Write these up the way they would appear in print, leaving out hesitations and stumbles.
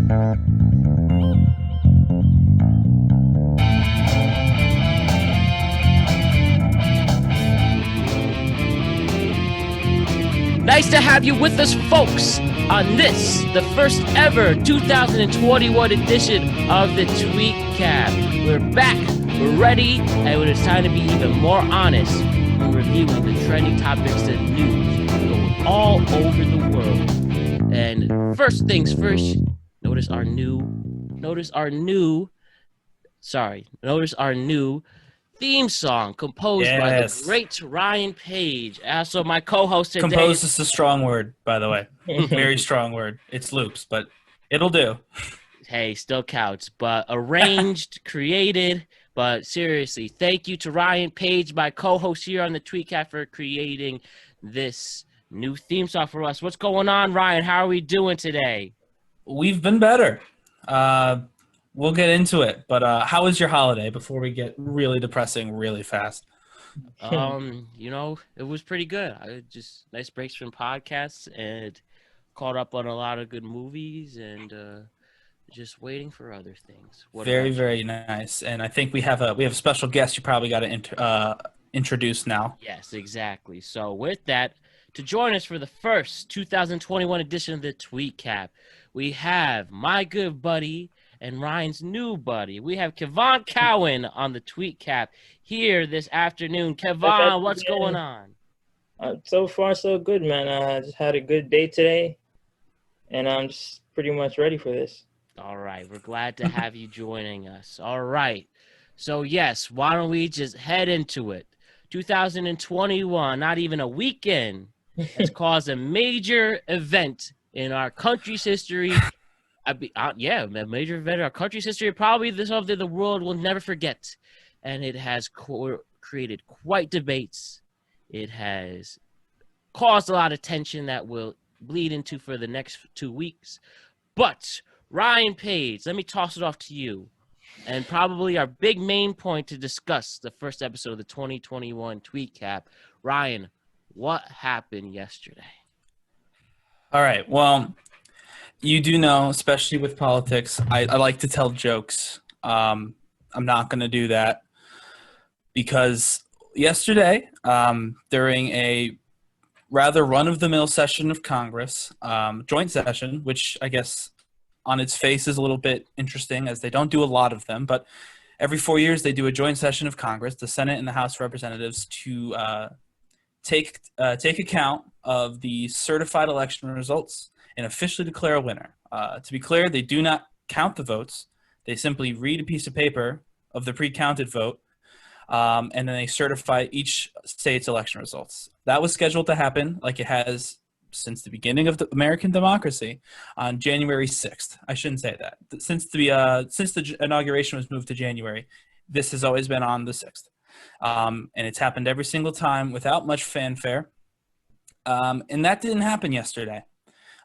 Nice to have you with us, folks, on this, the first ever 2021 edition of the TweetCap. We're back, we're ready, and when it's time to be even more honest, we're reviewing the trending topics and news going all over the world. And first things first, notice our new theme song composed by the great Ryan Page. Also, my co-host today. Composed is a strong word, by the way. Very strong word. It's loops, but it'll do. Hey, still counts. But arranged, created. But seriously, thank you to Ryan Page, my co-host here on the TweetCap, for creating this new theme song for us. What's going on, Ryan? How are we doing today? We've been better. We'll get into it. But how was your holiday before we get really depressing really fast? It was pretty good. Just nice breaks from podcasts and caught up on a lot of good movies and just waiting for other things. Very nice. And I think we have a special guest you probably got to introduce now. Yes, exactly. So with that, to join us for the first 2021 edition of the TweetCap, we have my good buddy and Ryan's new buddy. We have Kevon Cowan on the TweetCap here this afternoon. Kevon, what's going on? So far, so good, man. I just had a good day today, and I'm just pretty much ready for this. All right. We're glad to have you joining us. All right. So, yes, why don't we just head into it? 2021, not even a weekend, has caused a major event in our country's history. A major event in our country's history, probably something the world will never forget. And it has created quite debates. It has caused a lot of tension that will bleed into for the next 2 weeks. But Ryan Page, let me toss it off to you. And probably our big main point to discuss the first episode of the 2021 TweetCap. Ryan, what happened yesterday? All right. Well, you do know, especially with politics, I like to tell jokes. I'm not going to do that because yesterday, during a rather run-of-the-mill session of Congress, joint session, which I guess on its face is a little bit interesting as they don't do a lot of them, but every 4 years they do a joint session of Congress, the Senate and the House of Representatives, to take account of the certified election results and officially declare a winner. To be clear, they do not count the votes. They simply read a piece of paper of the pre-counted vote, and then they certify each state's election results. That was scheduled to happen, like it has since the beginning of the American democracy, on January 6th. I shouldn't say that. Since the inauguration was moved to January, this has always been on the 6th. And it's happened every single time without much fanfare. And that didn't happen yesterday.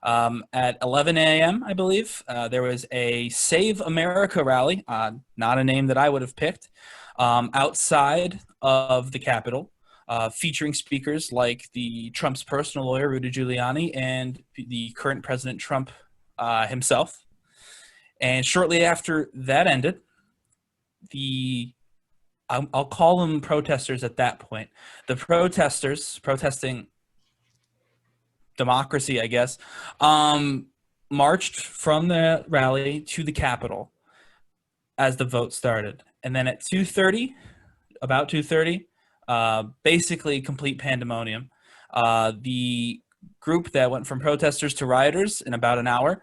At 11 a.m., I believe, there was a Save America rally, not a name that I would have picked, outside of the Capitol, featuring speakers like the Trump's personal lawyer, Rudy Giuliani, and the current President Trump himself. And shortly after that ended, I'll call them protesters at that point. The protesters protesting democracy, I guess, marched from the rally to the Capitol as the vote started. And then at about 2:30, basically complete pandemonium. The group that went from protesters to rioters in about an hour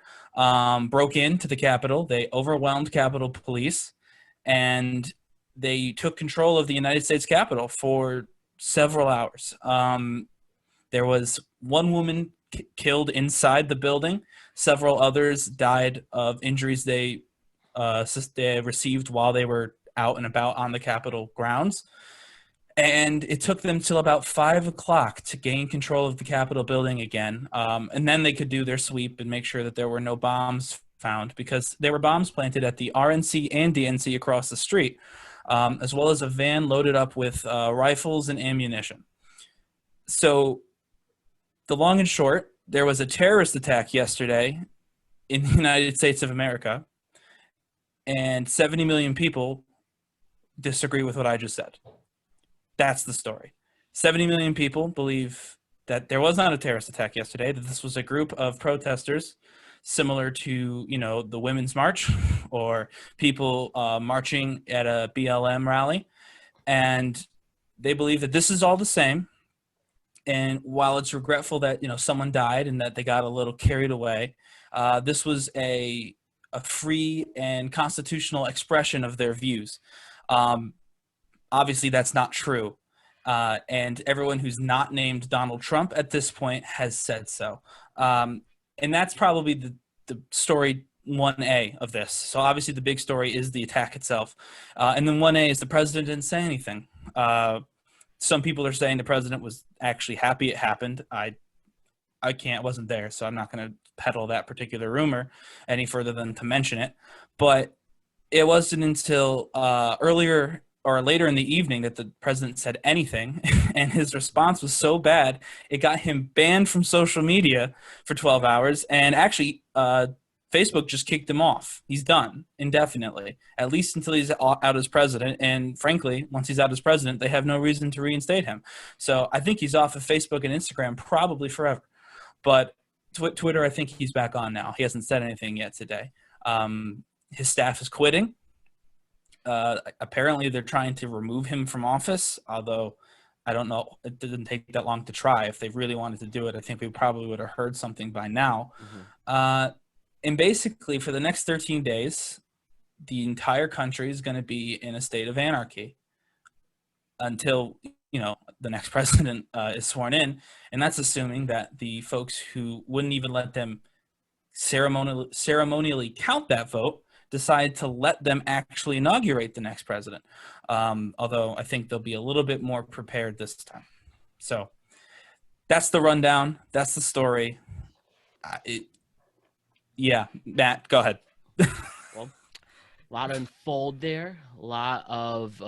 broke into the Capitol. They overwhelmed Capitol Police, and they took control of the United States Capitol for several hours. There was one woman killed inside the building. Several others died of injuries they received while they were out and about on the Capitol grounds. And it took them till about 5 o'clock to gain control of the Capitol building again. And then they could do their sweep and make sure that there were no bombs found, because there were bombs planted at the RNC and DNC across the street, as well as a van loaded up with rifles and ammunition. So the long and short, there was a terrorist attack yesterday in the United States of America, and 70 million people disagree with what I just said. That's the story. 70 million people believe that there was not a terrorist attack yesterday, that this was a group of protesters similar to, the Women's March or people marching at a BLM rally. And they believe that this is all the same. And while it's regretful that, someone died and that they got a little carried away, this was a free and constitutional expression of their views. Obviously, that's not true. And everyone who's not named Donald Trump at this point has said so. And that's probably the story 1A of this. So obviously the big story is the attack itself. And then 1A is the president didn't say anything. Some people are saying the president was actually happy it happened. I wasn't there, so I'm not going to peddle that particular rumor any further than to mention it. But it wasn't until earlier or later in the evening that the president said anything, and his response was so bad, it got him banned from social media for 12 hours, and actually Facebook just kicked him off. He's done indefinitely, at least until he's out as president, and frankly, once he's out as president, they have no reason to reinstate him. So I think he's off of Facebook and Instagram probably forever. But Twitter, I think he's back on now. He hasn't said anything yet today. His staff is quitting. Apparently they're trying to remove him from office, although I don't know. It didn't take that long to try. If they really wanted to do it, I think we probably would have heard something by now. Mm-hmm. And basically for the next 13 days, the entire country is going to be in a state of anarchy until, the next president is sworn in. And that's assuming that the folks who wouldn't even let them ceremonially count that vote decide to let them actually inaugurate the next president. Although I think they'll be a little bit more prepared this time. So that's the rundown. That's the story. Yeah, Matt, go ahead. Well, a lot to unfold there. A lot of,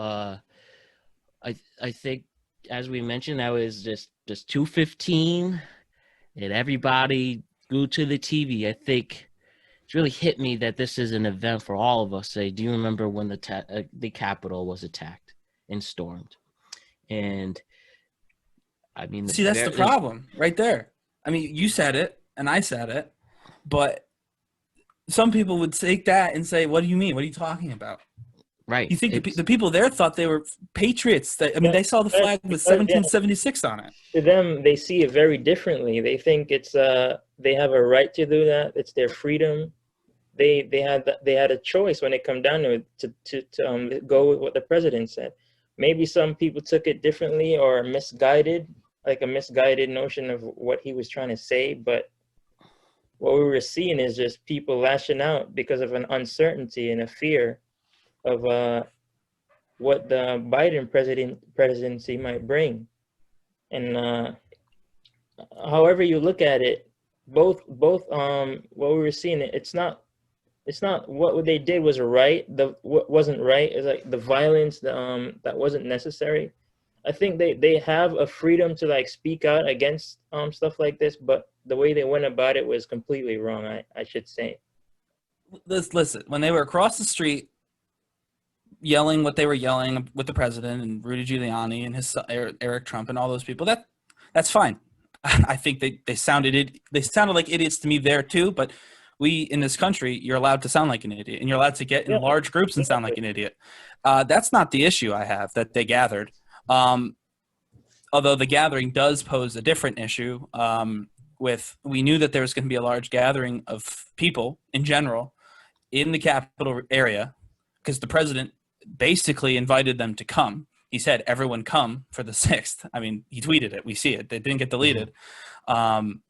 I think, as we mentioned, that was just 2:15, and everybody glued to the TV. I think it's really hit me that this is an event for all of us. Say, do you remember when the Capitol was attacked and stormed? And I mean, see, that's the problem right there. I mean, you said it and I said it, but some people would take that and say, "What do you mean? What are you talking about?" Right. You think the people there thought they were patriots? They saw the flag with 1776 on it. To them, they see it very differently. They think it's they have a right to do that. It's their freedom. They had a choice when it come down to it to go with what the president said. Maybe some people took it differently or misguided, like a misguided notion of what he was trying to say. But what we were seeing is just people lashing out because of an uncertainty and a fear of what the Biden presidency might bring. And however you look at it, both what we were seeing, it's not what they did was right. What wasn't right is like the violence that wasn't necessary. I think they have a freedom to like speak out against stuff like this, but the way they went about it was completely wrong, I should say. Listen, when they were across the street yelling what they were yelling with the president and Rudy Giuliani and his Eric Trump and all those people, that's fine. I think they sounded like idiots to me there too, but we in this country, you're allowed to sound like an idiot and you're allowed to get in large groups and sound like an idiot. That's not the issue I have that they gathered. Although the gathering does pose a different issue. We knew that there was going to be a large gathering of people in general in the Capitol area because the president basically invited them to come. He said, "Everyone come for the 6th." I mean, he tweeted it. We see it. They didn't get deleted. And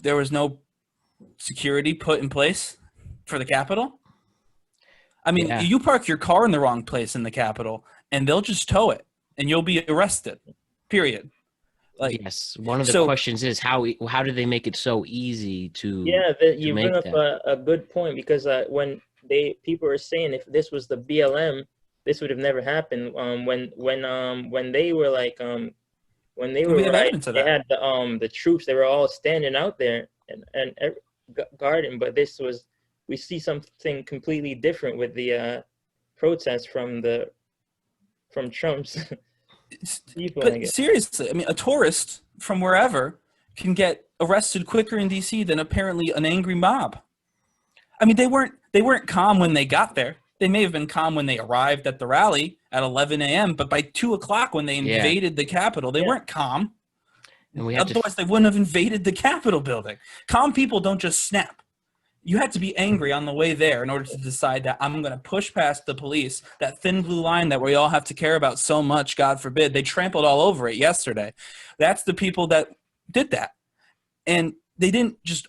there was no security put in place for the Capitol. I mean, you park your car in the wrong place in the Capitol and they'll just tow it and you'll be arrested, period. Like, yes. One of the questions is how do they make it so easy to you bring up a good point because when people are saying if this was the BLM, this would have never happened. When they were like when they were right, they had the troops. They were all standing out there. garden. But we see something completely different with the protests from Trump's people, I But guess. seriously, I mean, a tourist from wherever can get arrested quicker in DC than apparently an angry mob. I mean, they weren't calm when they got there. They may have been calm when they arrived at the rally at 11 a.m., but by 2 o'clock when they invaded the Capitol, they weren't calm. And we have Otherwise, they wouldn't have invaded the Capitol building. Calm people don't just snap. You had to be angry on the way there in order to decide that I'm going to push past the police, that thin blue line that we all have to care about so much, God forbid. They trampled all over it yesterday. That's the people that did that. And they didn't just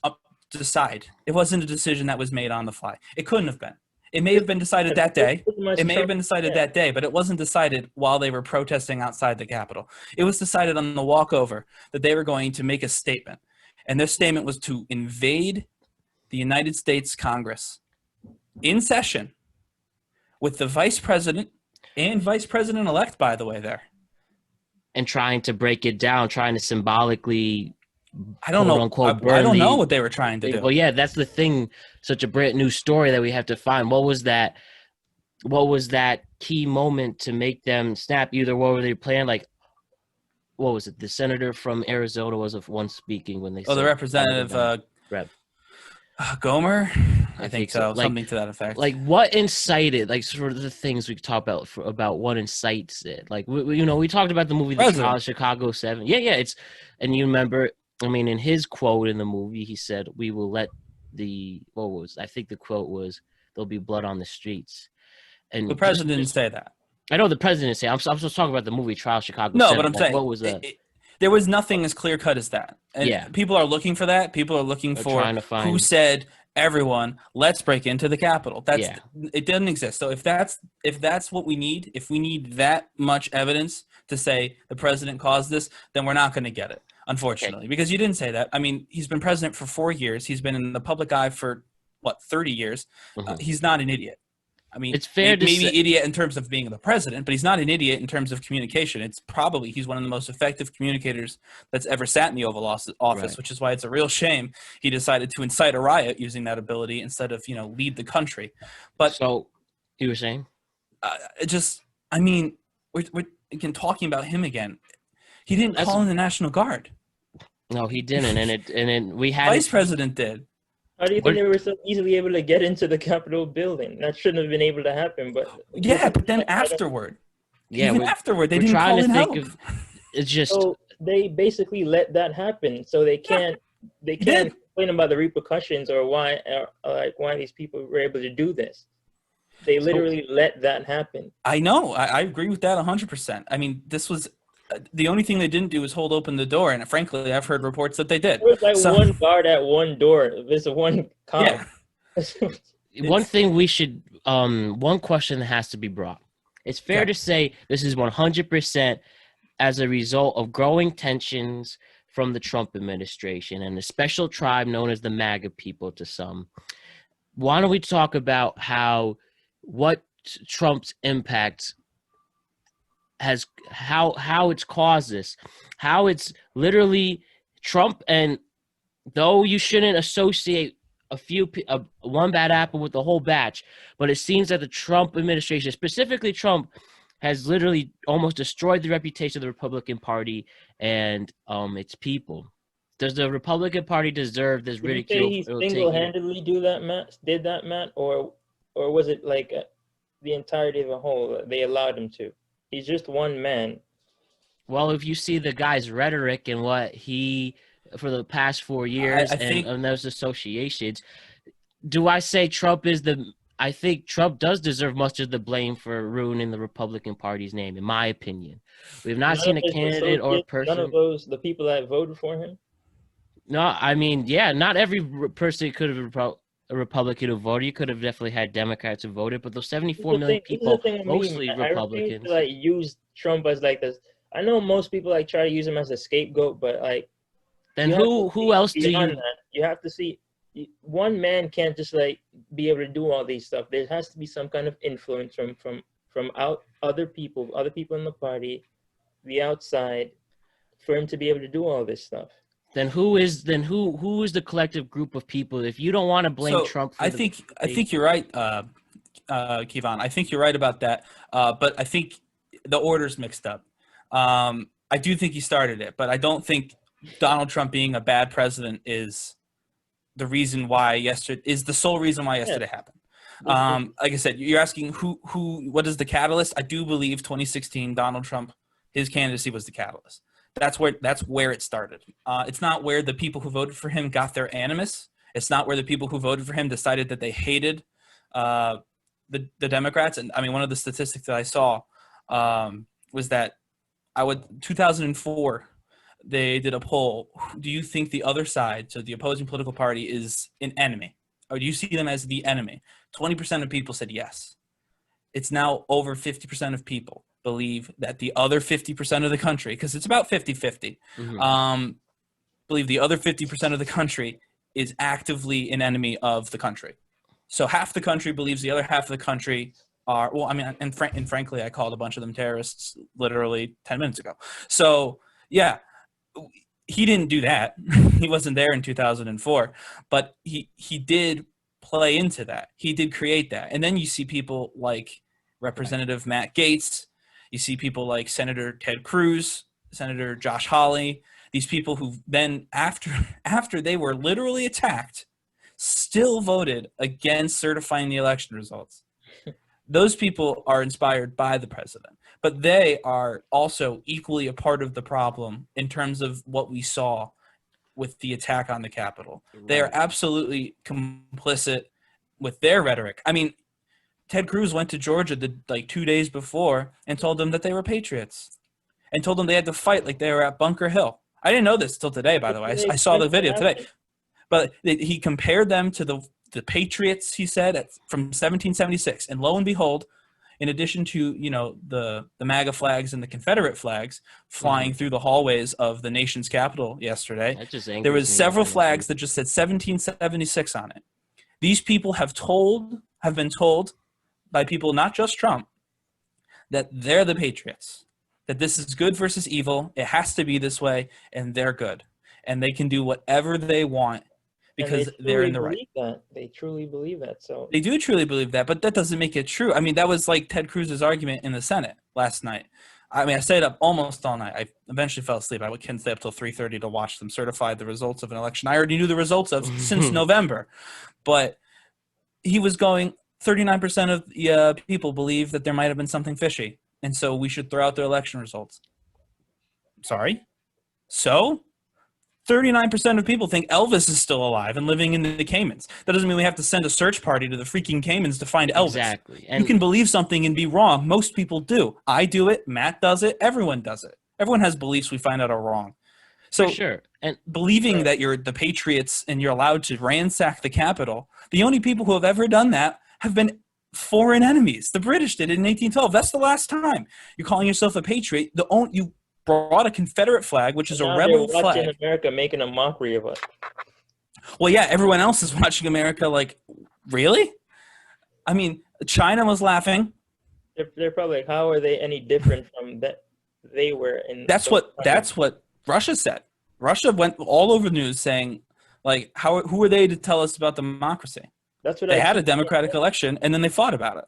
decide. It wasn't a decision that was made on the fly. It couldn't have been. It may have been decided that day. It may have been decided that day, but it wasn't decided while they were protesting outside the Capitol. It was decided on the walkover that they were going to make a statement. And this statement was to invade the United States Congress in session with the vice president and vice president-elect, by the way, there. And trying to break it down, trying to symbolically I don't know. I don't know what they were trying to do. Well, yeah, that's the thing. Such a brand new story that we have to find. What was that key moment to make them snap? Either what were they playing? Like, what was it? The senator from Arizona was the one speaking when they. Oh, the representative, Rep. Gomer. I think so. Like, something to that effect. Like, what incited? Like, sort of the things we talk about what incites it. Like, we talked about the movie The Chicago 7. Yeah. And you remember. I mean, in his quote in the movie, he said, "We will let I think the quote was, there'll be blood on the streets." And the president didn't say that. I know the president didn't say. I'm just talking about the movie Trial Chicago. No, 7. but I'm saying, what was that? There was nothing as clear cut as that. And people are looking for that. People are looking for who said, everyone, let's break into the Capitol. It doesn't exist. So if that's what we need, if we need that much evidence to say the president caused this, then we're not going to get it. Unfortunately, because you didn't say that. I mean, he's been president for 4 years. He's been in the public eye for, 30 years. Mm-hmm. He's not an idiot. I mean, it's fair to say, idiot in terms of being the president, but he's not an idiot in terms of communication. He's one of the most effective communicators that's ever sat in the Oval Office, which is why it's a real shame he decided to incite a riot using that ability instead of, lead the country. But so you were saying? We're again talking about him again. He didn't call in the National Guard. No, he didn't, and we had vice president did. How do you think they were so easily able to get into the Capitol building? That shouldn't have been able to happen. But but then afterward, afterward, they didn't call in help. It's just so they basically let that happen, so they can't complain about the repercussions or why these people were able to do this. They literally let that happen. I know. I agree with that 100%. I mean, this was. The only thing they didn't do was hold open the door, and frankly, I've heard reports that they did. There was one guard at one door. There's one cop. Yeah. One thing we should, one question that has to be brought. It's fair to say this is 100% as a result of growing tensions from the Trump administration and a special tribe known as the MAGA people to some. Why don't we talk about what Trump's impact has, how it's caused this, how it's literally Trump, and though you shouldn't associate one bad apple with the whole batch, but it seems that the Trump administration, specifically Trump, has literally almost destroyed the reputation of the Republican Party and its people. Does the Republican Party deserve this ridicule? Did you say he single-handedly did that, Matt, or was it like the entirety of a whole? They allowed him to. He's just one man. Well, if you see the guy's rhetoric and what he, for the past 4 years, and those associations, do I say Trump is I think Trump does deserve much of the blame for ruining the Republican Party's name, in my opinion. We've not seen a candidate or a person. None of the people that voted for him? No, I mean, not every person could have a Republican who voted. You could have definitely had Democrats who voted, but those 74 million people, mostly Republicans. I refuse to use Trump as this. I know most people try to use him as a scapegoat, but then who else do you? You have to see. One man can't just be able to do all these stuff. There has to be some kind of influence from other people in the party, the outside, for him to be able to do all this stuff. Then who is the collective group of people? If you don't want to blame So Trump for I think you're right, Kevon. I think you're right about that. But I think the order's mixed up. I do think he started it, but I don't think Donald Trump being a bad president is the reason why the sole reason why yesterday happened. Like I said, you're asking what is the catalyst? I do believe 2016 Donald Trump, his candidacy was the catalyst. That's where it started. It's not where the people who voted for him got their animus. It's not where the people who voted for him decided that they hated the Democrats. And I mean, one of the statistics that I saw was that 2004, they did a poll. Do you think the other side, so the opposing political party, is an enemy? Or do you see them as the enemy? 20% of people said yes. It's now over 50% of people believe that the other 50% of the country, because it's about 50-50, believe the other 50% of the country is actively an enemy of the country. So half the country believes the other half of the country are, well, I mean, and frankly, I called a bunch of them terrorists literally 10 minutes ago. So, yeah, he didn't do that. He wasn't there in 2004, but he did play into that. He did create that. And then you see people like Representative Matt Gaetz. You see people like Senator Ted Cruz, Senator Josh Hawley, these people who then, after they were literally attacked, still voted against certifying the election results. Those people are inspired by the president, but they are also equally a part of the problem in terms of what we saw with the attack on the Capitol. Right. They are absolutely complicit with their rhetoric. I mean, Ted Cruz went to Georgia 2 days before and told them that they were patriots and told them they had to fight like they were at Bunker Hill. I didn't know this till today, by the way. I saw the video today. But he compared them to the Patriots, he said, from 1776. And lo and behold, in addition to, the MAGA flags and the Confederate flags flying through the hallways of the nation's capital yesterday, there was several flags that just said 1776 on it. These people have been told by people, not just Trump, that they're the patriots, that this is good versus evil. It has to be this way, and they're good. And they can do whatever they want because they're in the right. They truly believe that. So they do truly believe that, but that doesn't make it true. I mean, that was like Ted Cruz's argument in the Senate last night. I mean, I stayed up almost all night. I eventually fell asleep. I couldn't stay up till 3:30 to watch them certify the results of an election I already knew the results of since November. But he was going, 39% of people believe that there might have been something fishy, and so we should throw out their election results. Sorry? So? 39% of people think Elvis is still alive and living in the Caymans. That doesn't mean we have to send a search party to the freaking Caymans to find Elvis. Exactly. And you can believe something and be wrong. Most people do. I do it. Matt does it. Everyone does it. Everyone has beliefs we find out are wrong. So for sure. And believing that you're the Patriots and you're allowed to ransack the Capitol, the only people who have ever done that have been foreign enemies. The British did it in 1812. That's the last time. You're calling yourself a patriot. You brought a Confederate flag, which is a rebel flag. Watching America making a mockery of us. Well, yeah, everyone else is watching America like, really? I mean, China was laughing. They're probably like, how are they any different from that they were in? That's what Russia said. Russia went all over the news saying, like, who are they to tell us about democracy? That's what they had a democratic election, and then they fought about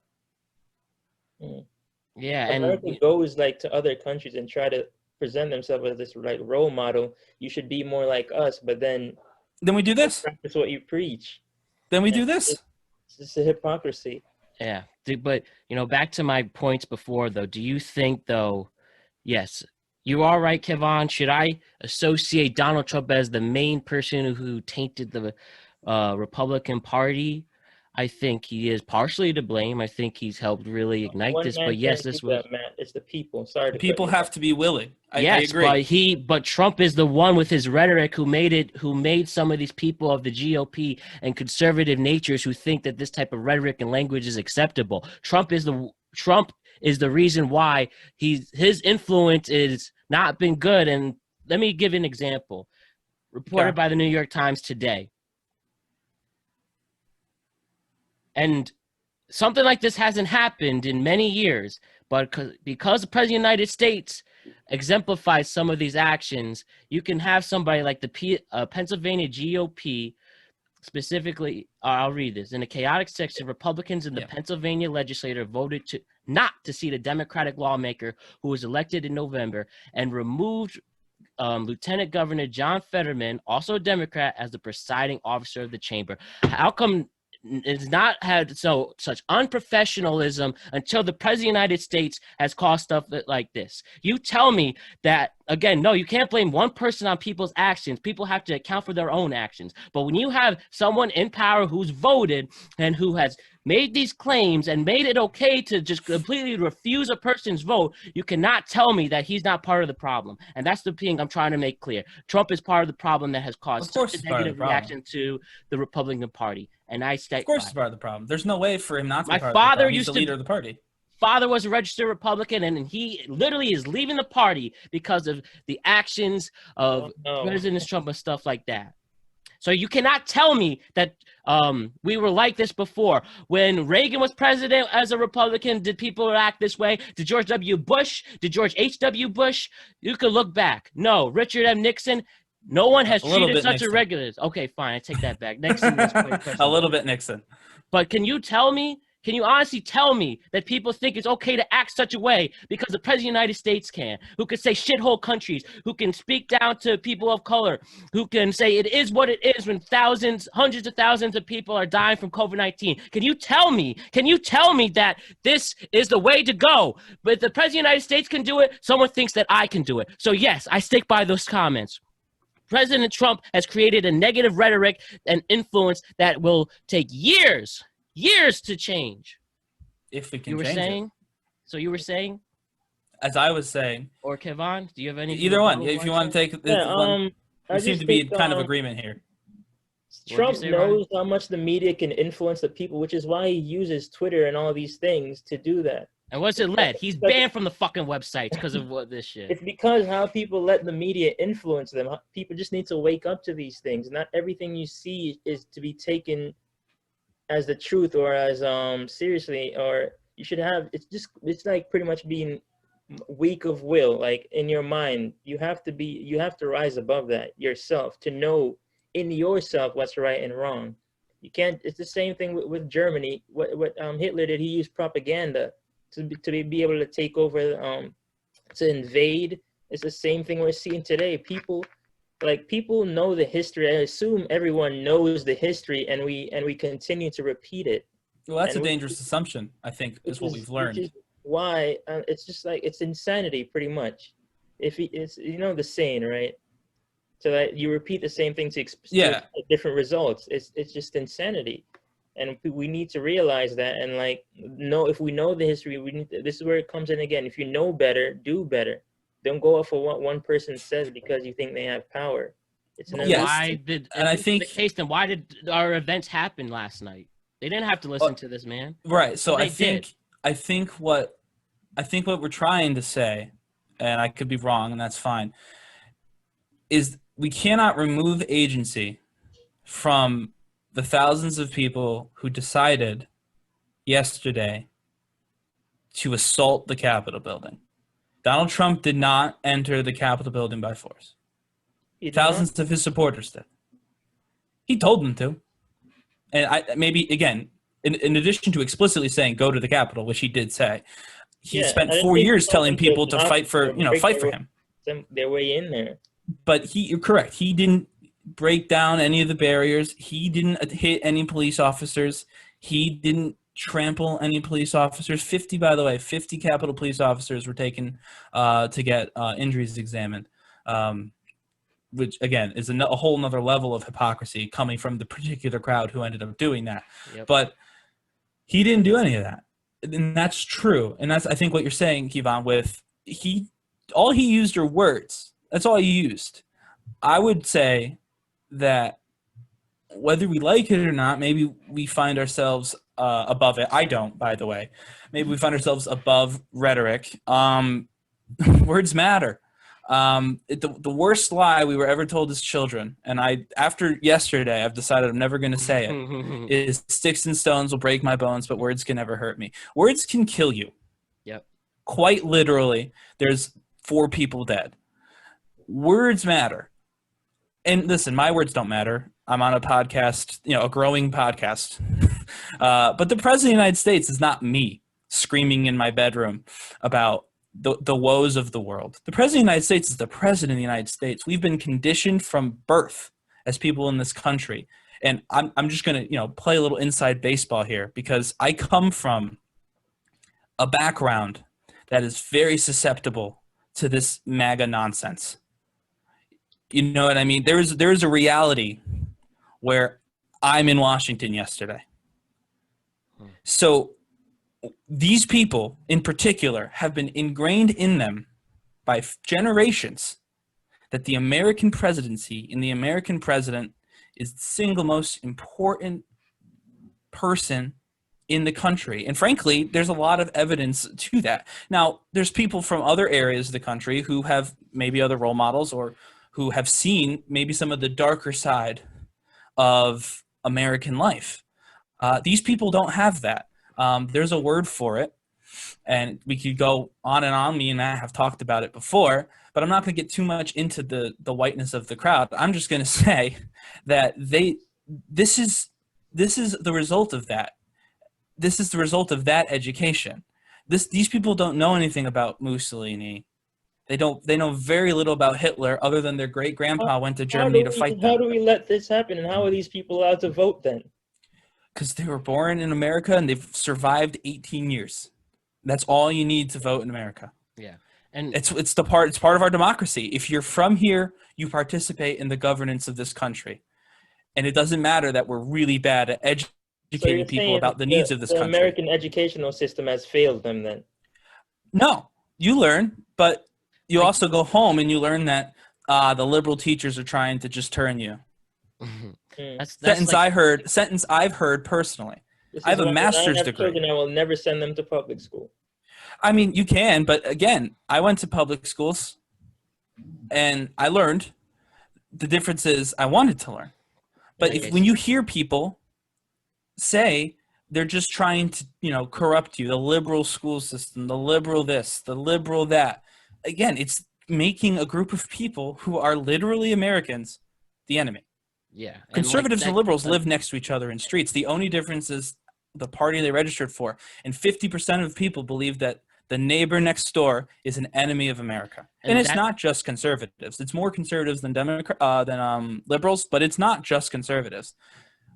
it. Yeah, America and goes like to other countries and try to present themselves as this like role model. You should be more like us, but then we do this. Practice what you preach. Then we do this. It's just a hypocrisy. Yeah, but back to my points before though. Do you think though? Yes, you are right, Kevon. Should I associate Donald Trump as the main person who tainted the Republican Party? I think he is partially to blame. I think he's helped really ignite this. But yes, this was Matt. It's the people. Sorry, people have to be willing. I agree. But Trump is the one with his rhetoric who made some of these people of the GOP and conservative natures who think that this type of rhetoric and language is acceptable. Trump is the reason why his influence is not been good. And let me give an example. Reported by the New York Times today. And something like this hasn't happened in many years, but because the President of the United States exemplifies some of these actions, you can have somebody like the Pennsylvania GOP. Specifically, I'll read this. In a chaotic section, Republicans in the Pennsylvania legislature voted not to seat a Democratic lawmaker who was elected in November and removed Lieutenant Governor John Fetterman, also a Democrat, as the presiding officer of the chamber. How come it's not had such unprofessionalism until the President of the United States has caused stuff like this? You tell me that, again, no, you can't blame one person on people's actions. People have to account for their own actions. But when you have someone in power who's voted and who has made these claims and made it okay to just completely refuse a person's vote, you cannot tell me that he's not part of the problem. And that's the thing I'm trying to make clear. Trump is part of the problem that has caused such a negative reaction to the Republican Party. And I stay. Of course, it's part of the problem. There's no way for him not to be part of the problem. He's the leader of the party. Father was a registered Republican, and he literally is leaving the party because of the actions of President Trump and stuff like that. So you cannot tell me that we were like this before. When Reagan was president as a Republican, did people act this way? Did George W. Bush? Did George H.W. Bush? You could look back. No. Richard M. Nixon? No one has treated such a regular. Okay, fine. I take that back. Nixon was a little bit Nixon. But can you honestly tell me that people think it's okay to act such a way because the President of the United States can, who can say shithole countries, who can speak down to people of color, who can say it is what it is when hundreds of thousands of people are dying from COVID-19? Can you tell me that this is the way to go? But if the President of the United States can do it, someone thinks that I can do it. So yes, I stick by those comments. President Trump has created a negative rhetoric and influence that will take years to change. If we can change it. So you were saying? As I was saying. Or Kevon, do you have any? Either one. If you want to take this one. There seems to be kind of agreement here. Trump knows how much the media can influence the people, which is why he uses Twitter and all these things to do that. And what's it led? He's banned from the fucking websites because of this shit. It's because how people let the media influence them. People just need to wake up to these things. Not everything you see is to be taken as the truth or as seriously, or you should have, it's like pretty much being weak of will, like in your mind. You have to rise above that yourself, to know in yourself what's right and wrong. You can't, it's the same thing with Germany. What Hitler did, he used propaganda to be able to take over, to invade. It's the same thing we're seeing today. People know the history. I assume everyone knows the history, and we continue to repeat it. Well, that's a dangerous assumption, I think, is what we've learned. Which is why it's just like, it's insanity, pretty much. It's the saying, right? So that you repeat the same thing to expect different results. It's just insanity. And we need to realize that, and if we know the history, this is where it comes in again. If you know better, do better. Don't go off of what one person says because you think they have power. Why did why did our events happen last night? They didn't have to listen to this man. Right. So I think what we're trying to say, and I could be wrong, and that's fine, is we cannot remove agency from the thousands of people who decided yesterday to assault the Capitol building. Donald Trump did not enter the Capitol building by force. Thousands of his supporters did. He told them to. And maybe, again, in addition to explicitly saying go to the Capitol, which he did say, he spent 4 years telling people to fight for him. Their way in there. But you're correct. He didn't break down any of the barriers. He didn't hit any police officers. He didn't trample any police officers. 50 Capitol police officers were taken to get injuries examined, which, again, is a whole nother level of hypocrisy coming from the particular crowd who ended up doing that. Yep. But he didn't do any of that. And that's true. And that's, I think, what you're saying, Kevon, with all he used are words. That's all he used. I would say that whether we like it or not, maybe we find ourselves above it. I don't, by the way. Maybe we find ourselves above rhetoric. Words matter. The worst lie we were ever told as children, and after yesterday, I've decided I'm never going to say it, is sticks and stones will break my bones, but words can never hurt me. Words can kill you. Yep. Quite literally, there's 4 people dead. Words matter. And listen, my words don't matter. I'm on a podcast, a growing podcast. But the President of the United States is not me screaming in my bedroom about the woes of the world. The President of the United States is the President of the United States. We've been conditioned from birth as people in this country. And I'm just going to, play a little inside baseball here, because I come from a background that is very susceptible to this MAGA nonsense. You know what I mean? There's a reality where I'm in Washington yesterday. So these people in particular have been ingrained in them by generations that the American presidency and the American president is the single most important person in the country. And frankly, there's a lot of evidence to that. Now, there's people from other areas of the country who have maybe other role models, or who have seen maybe some of the darker side of American life. These people don't have that. There's a word for it, and we could go on and on. Me and I have talked about it before, but I'm not going to get too much into the whiteness of the crowd. I'm just going to say that this is the result of that. This is the result of that education. These people don't know anything about Mussolini. They know very little about Hitler, other than their great grandpa went to Germany to fight them. How do we let this happen, and how are these people allowed to vote then? Because they were born in America and they've survived 18 years. That's all you need to vote in America. Yeah, and it's part of our democracy. If you're from here, you participate in the governance of this country, and it doesn't matter that we're really bad at educating people about the needs of this country. The American educational system has failed them then? No, you learn, but you also go home and you learn that the liberal teachers are trying to just turn you. That's sentence I've heard personally. I have a master's degree. Children, I will never send them to public school. I mean, you can, but again, I went to public schools and I learned. The difference is I wanted to learn. But when you hear people say they're just trying to, corrupt you, the liberal school system, the liberal this, the liberal that, again, it's making a group of people who are literally Americans the enemy. Yeah. Conservatives and liberals live next to each other in streets. The only difference is the party they registered for. And 50% of people believe that the neighbor next door is an enemy of America. And it's not just conservatives. It's more conservatives than liberals, but it's not just conservatives.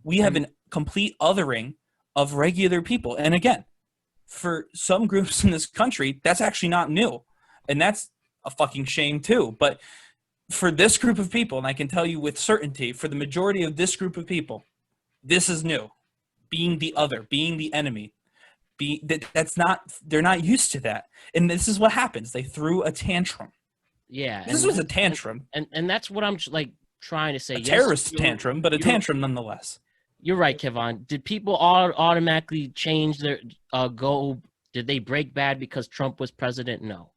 We have a complete othering of regular people. And again, for some groups in this country, that's actually not new. And that's a fucking shame too. But for this group of people, and I can tell you with certainty, for the majority of this group of people, this is new. Being the other, being the enemy. They're not used to that. And this is what happens. They threw a tantrum. Yeah. This was a tantrum. And that's what I'm trying to say. A terrorist tantrum, but a tantrum nonetheless. You're right, Kevon. Did people automatically change their did they break bad because Trump was president? No.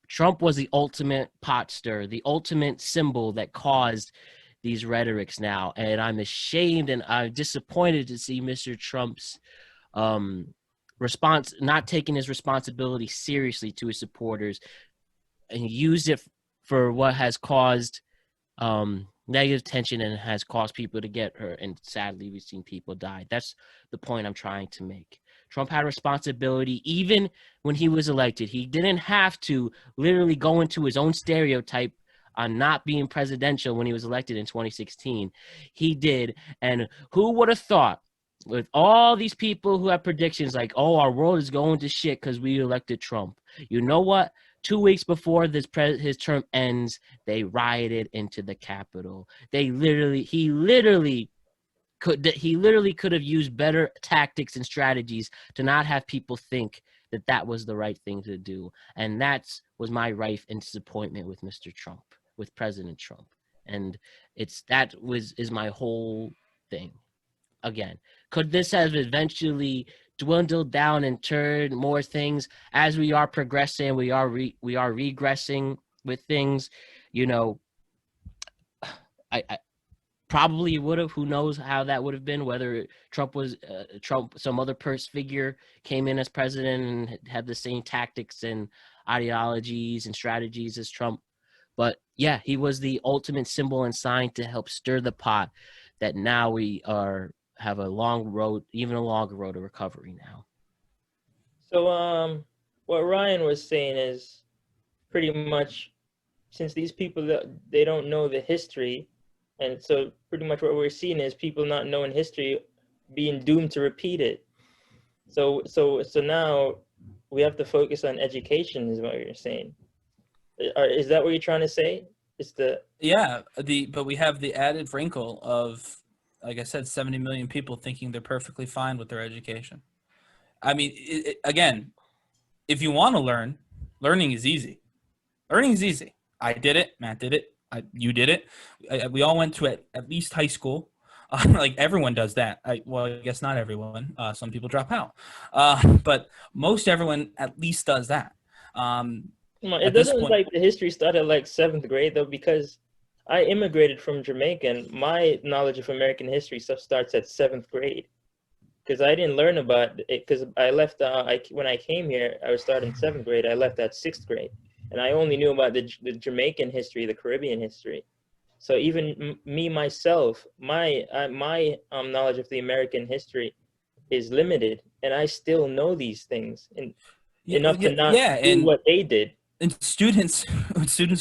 Trump was the ultimate pot stir, the ultimate symbol that caused these rhetorics now. And I'm ashamed and I'm disappointed to see Mr. Trump's response, not taking his responsibility seriously to his supporters, and used it for what has caused negative tension and has caused people to get hurt. And sadly, we've seen people die. That's the point I'm trying to make. Trump had responsibility even when he was elected. He didn't have to literally go into his own stereotype on not being presidential when he was elected in 2016. He did. And who would have thought, with all these people who have predictions like, oh, our world is going to shit because we elected Trump. You know what? 2 weeks before his term ends, they rioted into the Capitol. He literally could have used better tactics and strategies to not have people think that was the right thing to do. And that was my rife and disappointment with Mr. Trump, with President Trump. And is my whole thing. Again, could this have eventually dwindled down and turned more things as we are progressing? We are regressing with things, you know, I probably would have. Who knows how that would have been? Whether Trump was Trump, some other figure came in as president and had the same tactics and ideologies and strategies as Trump. But yeah, he was the ultimate symbol and sign to help stir the pot. That now we have a long road, even a longer road to recovery now. So what Ryan was saying is pretty much, since these people, they don't know the history, and so pretty much what we're seeing is people not knowing history being doomed to repeat it. So now we have to focus on education, is what you're saying. Is that what you're trying to say? But we have the added wrinkle of, like I said, 70 million people thinking they're perfectly fine with their education. I mean, again, if you want to learn, learning is easy. Learning is easy. I did it. Matt did it. You did it. We all went to at least high school. Like everyone does that. I guess not everyone. Some people drop out. But most everyone at least does that. It doesn't look like the history started like 7th grade though, because I immigrated from Jamaica and my knowledge of American history stuff starts at 7th grade. Because I didn't learn about it, because I left, when I came here, I was starting 7th grade, I left at 6th grade. And I only knew about the Jamaican history, the Caribbean history. So even me, myself, my knowledge of the American history is limited. And I still know these things enough to not do what they did. And students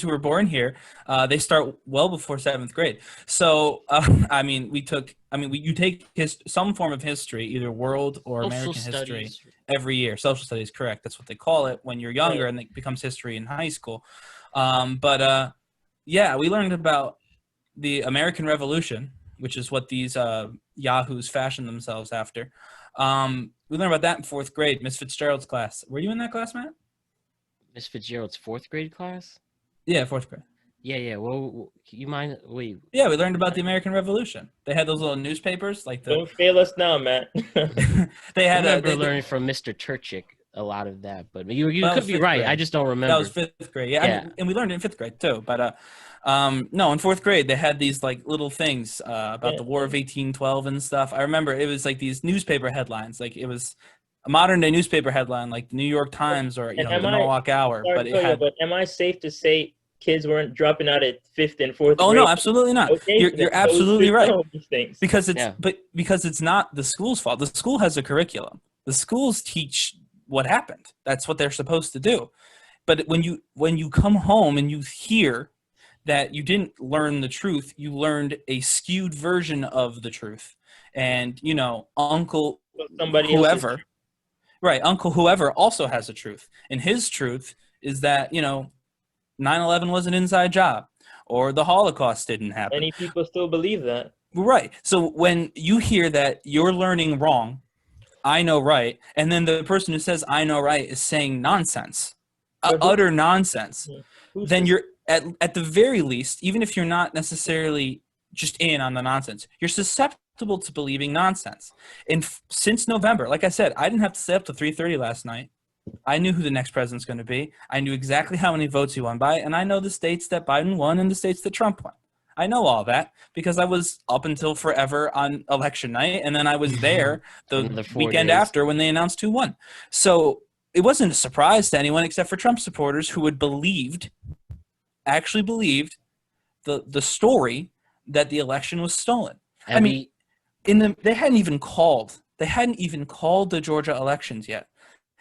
who were born here, they start well before 7th grade. So, you take some form of history, either world or American history, every year. Social studies, correct. That's what they call it when you're younger, and it becomes history in high school. We learned about the American Revolution, which is what these yahoos fashioned themselves after. We learned about that in 4th grade, Miss Fitzgerald's class. Were you in that class, Matt? Miss Fitzgerald's 4th grade class? Yeah, 4th grade. Yeah. Well, you mind? Wait. Yeah, we learned about the American Revolution. They had those little newspapers, like the. Don't fail us now, Matt. They had. I remember learning from Mr. Turchik a lot of that, but you could be right. Grade. I just don't remember. That was 5th grade. Yeah. And we learned it in 5th grade too. But no, in 4th grade they had these like little things about the War of 1812 and stuff. I remember it was like these newspaper headlines, like it was a modern day newspaper headline, like the New York Times or the Norwalk Hour. But am I safe to say kids weren't dropping out at 5th and 4th grade? Oh no, absolutely not. Okay, you're absolutely right. Because it's not the school's fault. The school has a curriculum. The schools teach what happened. That's what they're supposed to do. But when you come home and you hear that you didn't learn the truth, you learned a skewed version of the truth, and Uncle whoever. Right, Uncle whoever also has a truth. And his truth is that, 9/11 was an inside job, or the Holocaust didn't happen. Many people still believe that. Right. So when you hear that you're learning wrong, I know right, and then the person who says I know right is saying nonsense, utter nonsense, then you're at the very least, even if you're not necessarily just in on the nonsense, you're susceptible to believing nonsense. And since November, like I said, I didn't have to stay up to 3:30 last night. I knew who the next president's going to be. I knew exactly how many votes he won by, and I know the states that Biden won and the states that Trump won. I know all that because I was up until forever on election night, and then I was there the weekend after when they announced who won. So it wasn't a surprise to anyone except for Trump supporters who had actually believed the story that the election was stolen. They hadn't even called the Georgia elections yet.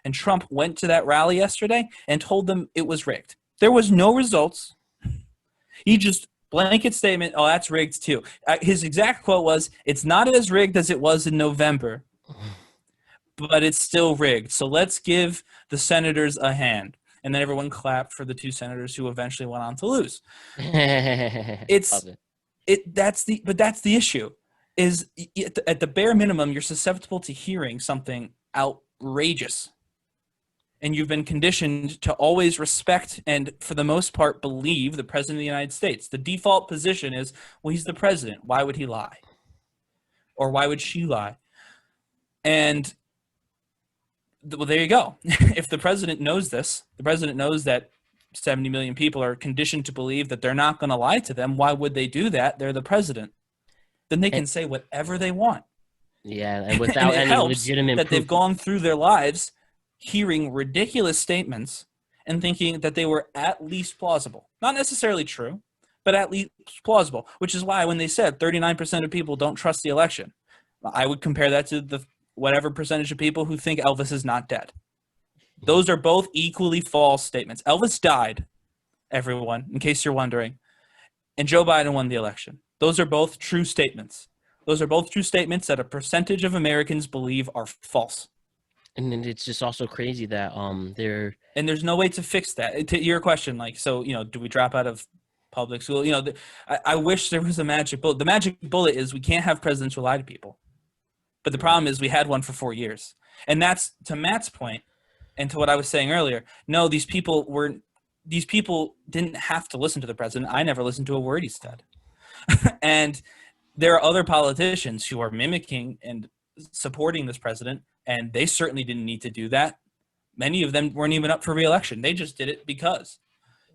And Trump went to that rally yesterday and told them it was rigged. There was no results. He just blanket statement, oh, that's rigged too. His exact quote was, it's not as rigged as it was in November, but it's still rigged. So let's give the senators a hand. And then everyone clapped for the 2 senators who eventually went on to lose. That's the issue. Is at the bare minimum, you're susceptible to hearing something outrageous. And you've been conditioned to always respect and, for the most part, believe the president of the United States. The default position is, well, he's the president. Why would he lie? Or why would she lie? And, well, there you go. If the president knows this, the president knows that 70 million people are conditioned to believe that they're not going to lie to them. Why would they do that? They're the president. Then they can say whatever they want. Yeah, and without and it any helps legitimate that proof. they've gone through their lives hearing ridiculous statements and thinking that they were at least plausible. Not necessarily true, but at least plausible, which is why when they said 39% of people don't trust the election, I would compare that to the whatever percentage of people who think Elvis is not dead. Those are both equally false statements. Elvis died, everyone, in case you're wondering, and Joe Biden won the election. Those are both true statements. Those are both true statements that a percentage of Americans believe are false. And then it's just also crazy that they're And there's no way to fix that. To your question, like, so, do we drop out of public school? I wish there was a magic bullet. The magic bullet is we can't have presidents who lie to people. But the problem is we had one for 4 years. And that's, to Matt's point, and to what I was saying earlier, no, these people didn't have to listen to the president. I never listened to a word he said. And there are other politicians who are mimicking and supporting this president, and they certainly didn't need to do that. Many of them weren't even up for re-election. They just did it because.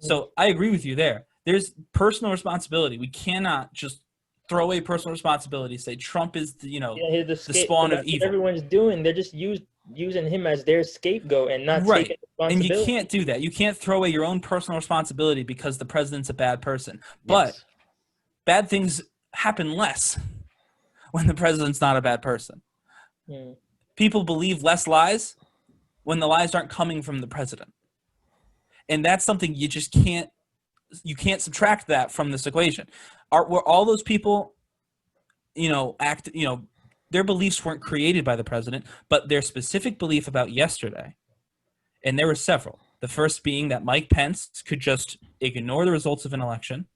So I agree with you there. There's personal responsibility. We cannot just throw away personal responsibility, say Trump is the spawn of evil. Everyone's doing. They're just using him as their scapegoat and not taking responsibility. And you can't do that. You can't throw away your own personal responsibility because the president's a bad person. But bad things happen less when the president's not a bad person. People believe less lies when the lies aren't coming from the president. And that's something you just can't subtract that from this equation. Were all those people, their beliefs weren't created by the president, but their specific belief about yesterday, and there were several. The first being that Mike Pence could just ignore the results of an election.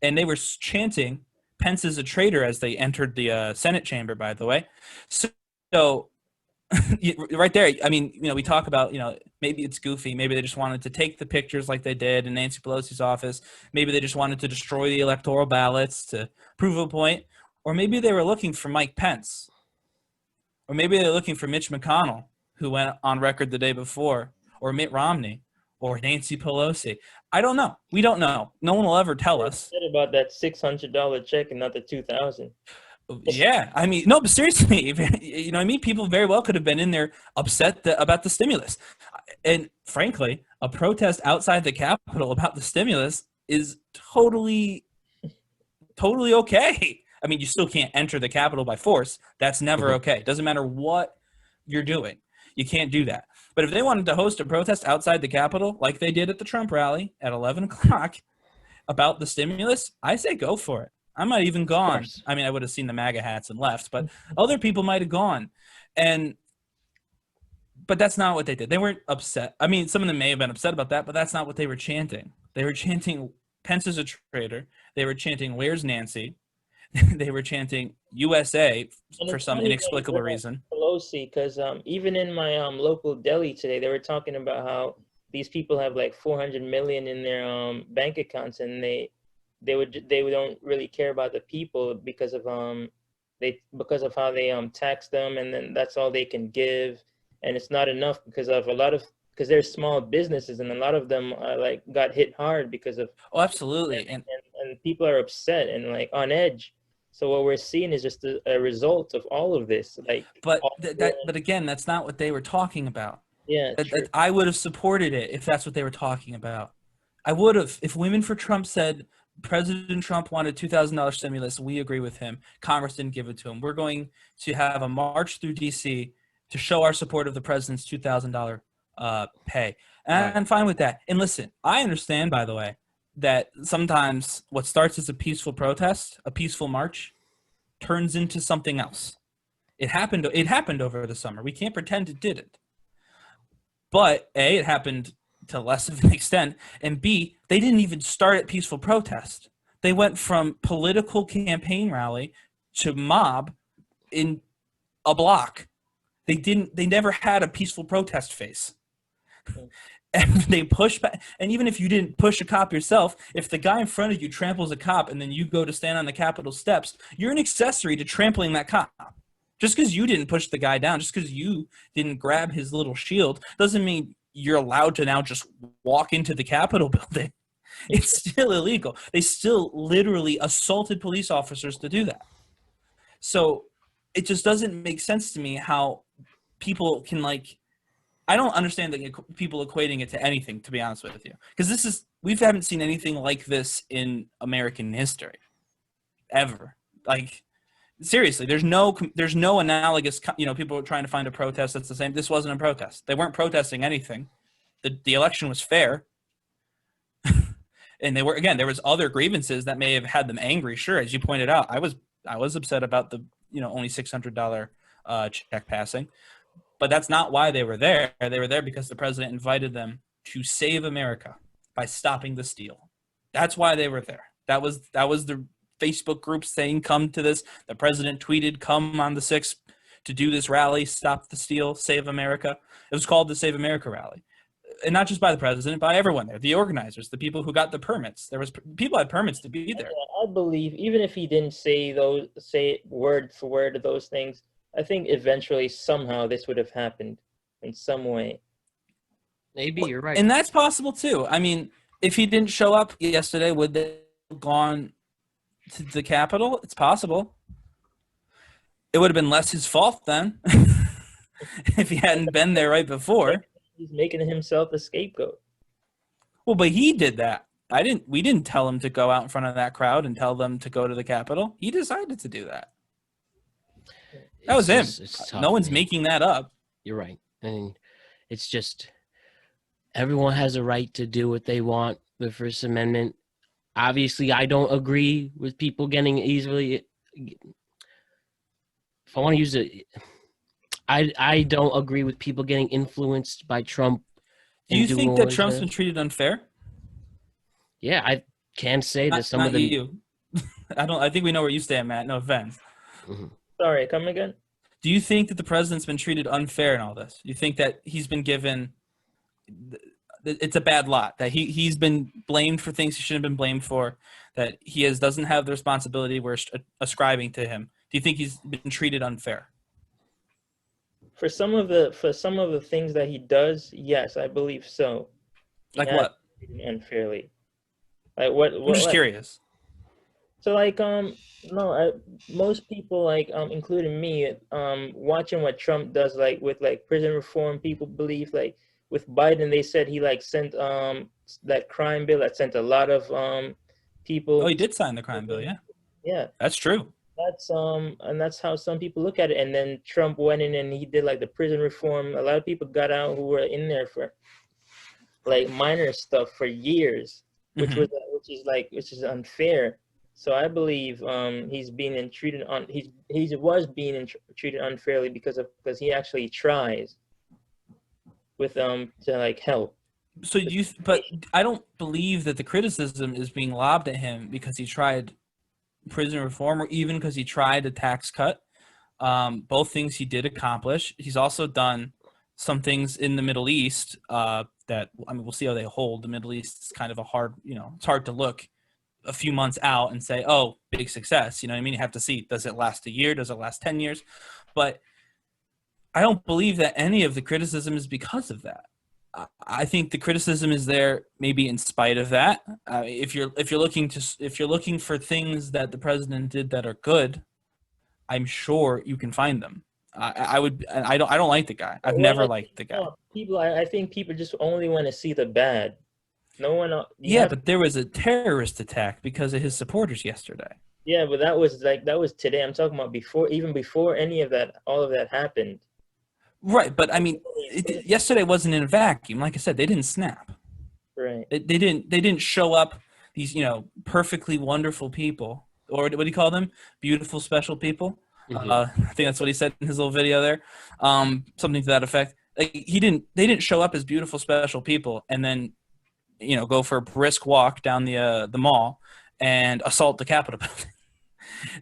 And they were chanting, Pence is a traitor, as they entered the Senate chamber, by the way. So right there, I mean, we talk about, maybe it's goofy. Maybe they just wanted to take the pictures like they did in Nancy Pelosi's office. Maybe they just wanted to destroy the electoral ballots to prove a point. Or maybe they were looking for Mike Pence. Or maybe they were looking for Mitch McConnell, who went on record the day before, or Mitt Romney, or Nancy Pelosi. I don't know. We don't know. No one will ever tell us. About that $600 check and not the $2,000. Yeah, I mean, no, but seriously, people very well could have been in there upset about the stimulus. And frankly, a protest outside the Capitol about the stimulus is totally okay. I mean, you still can't enter the Capitol by force. That's never okay. It doesn't matter what you're doing. You can't do that. But if they wanted to host a protest outside the Capitol, like they did at the Trump rally at 11 o'clock about the stimulus, I say go for it. I might have even gone. I mean, I would have seen the MAGA hats and left, but other people might have gone. But that's not what they did. They weren't upset. I mean, some of them may have been upset about that, but that's not what they were chanting. They were chanting, Pence is a traitor. They were chanting, where's Nancy? They were chanting USA for some inexplicable reason. Pelosi, because even in my local deli today, they were talking about how these people have like 400 million in their bank accounts, and they don't really care about the people because of how they tax them, and then that's all they can give, and it's not enough because they're small businesses, and a lot of them got hit hard because of absolutely, and people are upset and on edge. So what we're seeing is just a result of all of this. But again, that's not what they were talking about. Yeah, I would have supported it if that's what they were talking about. I would have. If Women for Trump said President Trump wanted $2,000 stimulus, we agree with him. Congress didn't give it to him. We're going to have a march through D.C. to show our support of the president's $2,000 pay. And I'm fine with that. And listen, I understand, by the way, that sometimes what starts as a peaceful protest, a peaceful march, turns into something else. It happened over the summer. We can't pretend it didn't. But A, it happened to less of an extent, and B, they didn't even start at peaceful protest. They went from political campaign rally to mob in a block. They never had a peaceful protest phase. And they push back. And even if you didn't push a cop yourself, if the guy in front of you tramples a cop and then you go to stand on the Capitol steps, you're an accessory to trampling that cop. Just because you didn't push the guy down, just because you didn't grab his little shield, doesn't mean you're allowed to now just walk into the Capitol building. It's still illegal. They still literally assaulted police officers to do that. So it just doesn't make sense to me how people can, like, I don't understand that people equating it to anything, to be honest with you. Because we haven't seen anything like this in American history. Ever. Like, seriously, there's no analogous, people are trying to find a protest that's the same. This wasn't a protest. They weren't protesting anything. The election was fair. And there was other grievances that may have had them angry. Sure, as you pointed out, I was upset about the only $600 check passing, but that's not why they were there. They were there because the president invited them to save America by stopping the steal. That's why they were there. That was the Facebook group saying, "Come to this." The president tweeted, "Come on the 6th to do this rally, stop the steal, save America." It was called the Save America rally. And not just by the president, by everyone there, the organizers, the people who got the permits. People had permits to be there. I believe even if he didn't say word for word those things, I think eventually somehow this would have happened in some way. Maybe you're right. And that's possible too. I mean, if he didn't show up yesterday, would they have gone to the Capitol? It's possible. It would have been less his fault then if he hadn't been there right before. He's making himself a scapegoat. Well, but he did that. We didn't tell him to go out in front of that crowd and tell them to go to the Capitol. He decided to do that. That was him. Tough, no one's man. making that up. You're right. I mean, it's just everyone has a right to do what they want. The First Amendment. Obviously, I don't agree with people getting easily. If I want to use it, I don't agree with people getting influenced by Trump. Do you think that Trump's been treated unfair? Yeah, I can say that some of the you. I think we know where you stand, Matt. No offense. Mm-hmm. Sorry, come again? Do you think that the president's been treated unfair in all this? You think that he's been given it's a bad lot, that he's been blamed for things he shouldn't have been blamed for, that he doesn't have the responsibility we're ascribing to him? Do you think he's been treated unfair? For some of the things that he does, yes, I believe so. Like what? Unfairly. Like what? I'm just curious. So most people including me, watching what Trump does with prison reform, people believe with Biden they said he sent that crime bill that sent a lot of people. Oh, he did sign the crime bill, yeah. Yeah. That's true. That's how some people look at it. And then Trump went in and he did the prison reform. A lot of people got out who were in there for minor stuff for years, which is unfair. So I believe he's being treated treated unfairly because he actually tries with to help. So but I don't believe that the criticism is being lobbed at him because he tried prison reform or even because he tried a tax cut. Both things he did accomplish. He's also done some things in the Middle East that, we'll see how they hold. The Middle East is kind of a hard, it's hard to look a few months out and say, oh, big success. You know what I mean? You have to see, does it last a year? Does it last 10 years? But I don't believe that any of the criticism is because of that. I think the criticism is there maybe in spite of that. If you're looking for things that the president did that are good, I'm sure you can find them. I don't like the guy. I've never liked the guy. I think people just only want to see the bad. No one. But there was a terrorist attack because of his supporters yesterday. Yeah, but that was today. I'm talking about before any of that, all of that happened. Right, but I mean, yesterday wasn't in a vacuum. Like I said, they didn't snap. Right. They didn't show up. These perfectly wonderful people, or what do you call them? Beautiful, special people. Mm-hmm. I think that's what he said in his little video there. Something to that effect. They didn't show up as beautiful, special people, and then go for a brisk walk down the mall and assault the Capitol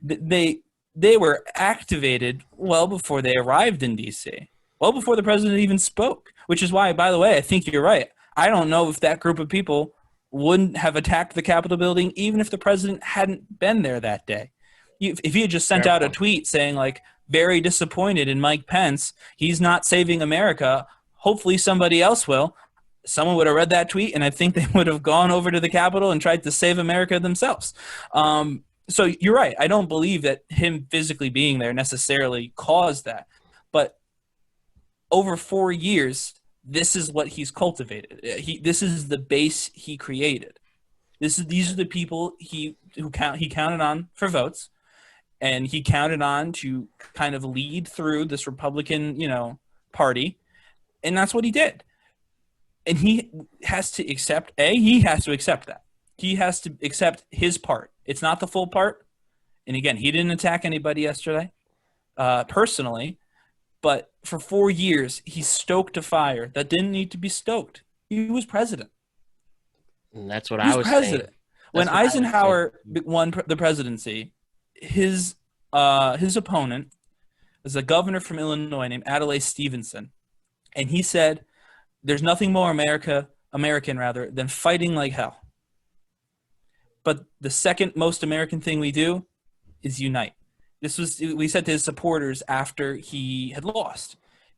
building. They were activated well before they arrived in D.C. Well before the president even spoke, which is why, by the way, I think you're right. I don't know if that group of people wouldn't have attacked the Capitol building even if the president hadn't been there that day. If he had just sent out a tweet saying, very disappointed in Mike Pence, he's not saving America, hopefully somebody else will, someone would have read that tweet, and I think they would have gone over to the Capitol and tried to save America themselves. So you're right. I don't believe that him physically being there necessarily caused that. But over 4 years, this is what he's cultivated. This is the base he created. These are the people he counted on for votes, and he counted on to kind of lead through this Republican, party, and that's what he did. And he has to accept that. He has to accept his part. It's not the full part. And again, he didn't attack anybody yesterday, personally. But for 4 years, he stoked a fire that didn't need to be stoked. He was president. And that's what I was president. saying. When Eisenhower won the presidency, his opponent was a governor from Illinois named Adlai Stevenson. And he said, there's nothing more American than fighting like hell. But the second most American thing we do is unite. We said to his supporters after he had lost.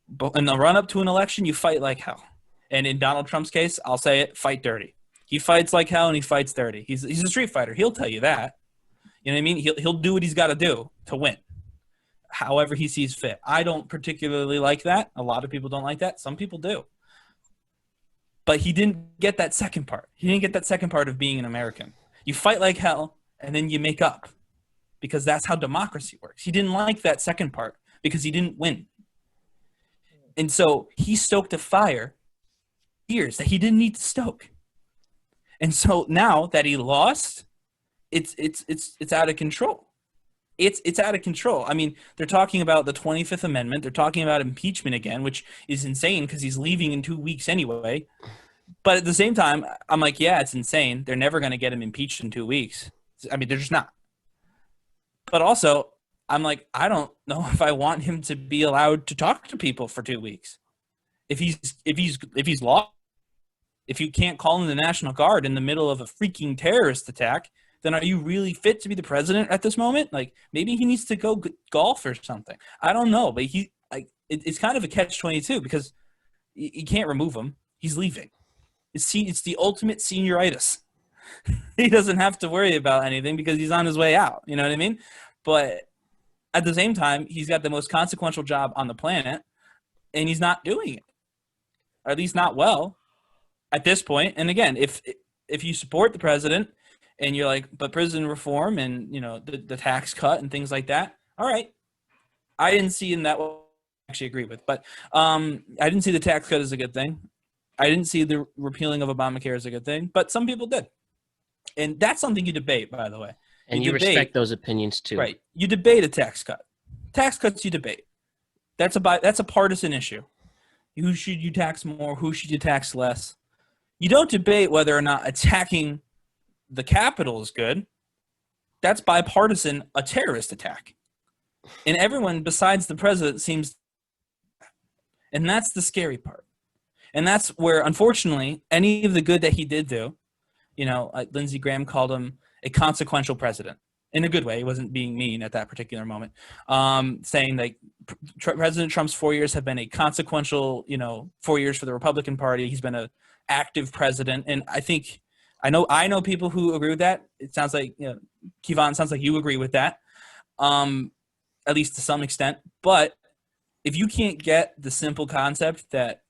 But in the run-up to an election, you fight like hell. And in Donald Trump's case, I'll say it, fight dirty. He fights like hell and he fights dirty. He's a street fighter. He'll tell you that. You know what I mean? He'll do what he's got to do to win, however he sees fit. I don't particularly like that. A lot of people don't like that. Some people do. But he didn't get that second part. He didn't get that second part of being an American. You fight like hell, and then you make up, because that's how democracy works. He didn't like that second part because he didn't win. And so he stoked a fire years that he didn't need to stoke. And so now that he lost, it's out of control. It's out of control. I mean, they're talking about the 25th Amendment. They're talking about impeachment again, which is insane because he's leaving in 2 weeks anyway. But at the same time, I'm like, yeah, it's insane. They're never going to get him impeached in 2 weeks. I mean, they're just not. But also, I'm like, I don't know if I want him to be allowed to talk to people for 2 weeks. If he's lost, if you can't call in the National Guard in the middle of a freaking terrorist attack, then are you really fit to be the president at this moment? Like, maybe he needs to go golf or something. I don't know, but it's kind of a catch-22 because you can't remove him. He's leaving. It's the ultimate senioritis. He doesn't have to worry about anything because he's on his way out. You know what I mean? But at the same time, he's got the most consequential job on the planet, and he's not doing it, or at least not well at this point. And again, if you support the president and you're like, but prison reform and the tax cut and things like that, all right. I didn't see in that what I actually agree with, but I didn't see the tax cut as a good thing. I didn't see the repealing of Obamacare as a good thing, but some people did. And that's something you debate, by the way. And you respect those opinions too. Right. You debate a tax cut. Tax cuts you debate. That's a partisan issue. Who should you tax more? Who should you tax less? You don't debate whether or not attacking the Capitol is good. That's bipartisan, a terrorist attack. And everyone besides the president seems, and that's the scary part. And that's where, unfortunately, any of the good that he did do, Lindsey Graham called him a consequential president in a good way. He wasn't being mean at that particular moment, saying that President Trump's 4 years have been a consequential, 4 years for the Republican Party. He's been an active president. And I know people who agree with that. It sounds like, Kevon, sounds like you agree with that, at least to some extent. But if you can't get the simple concept that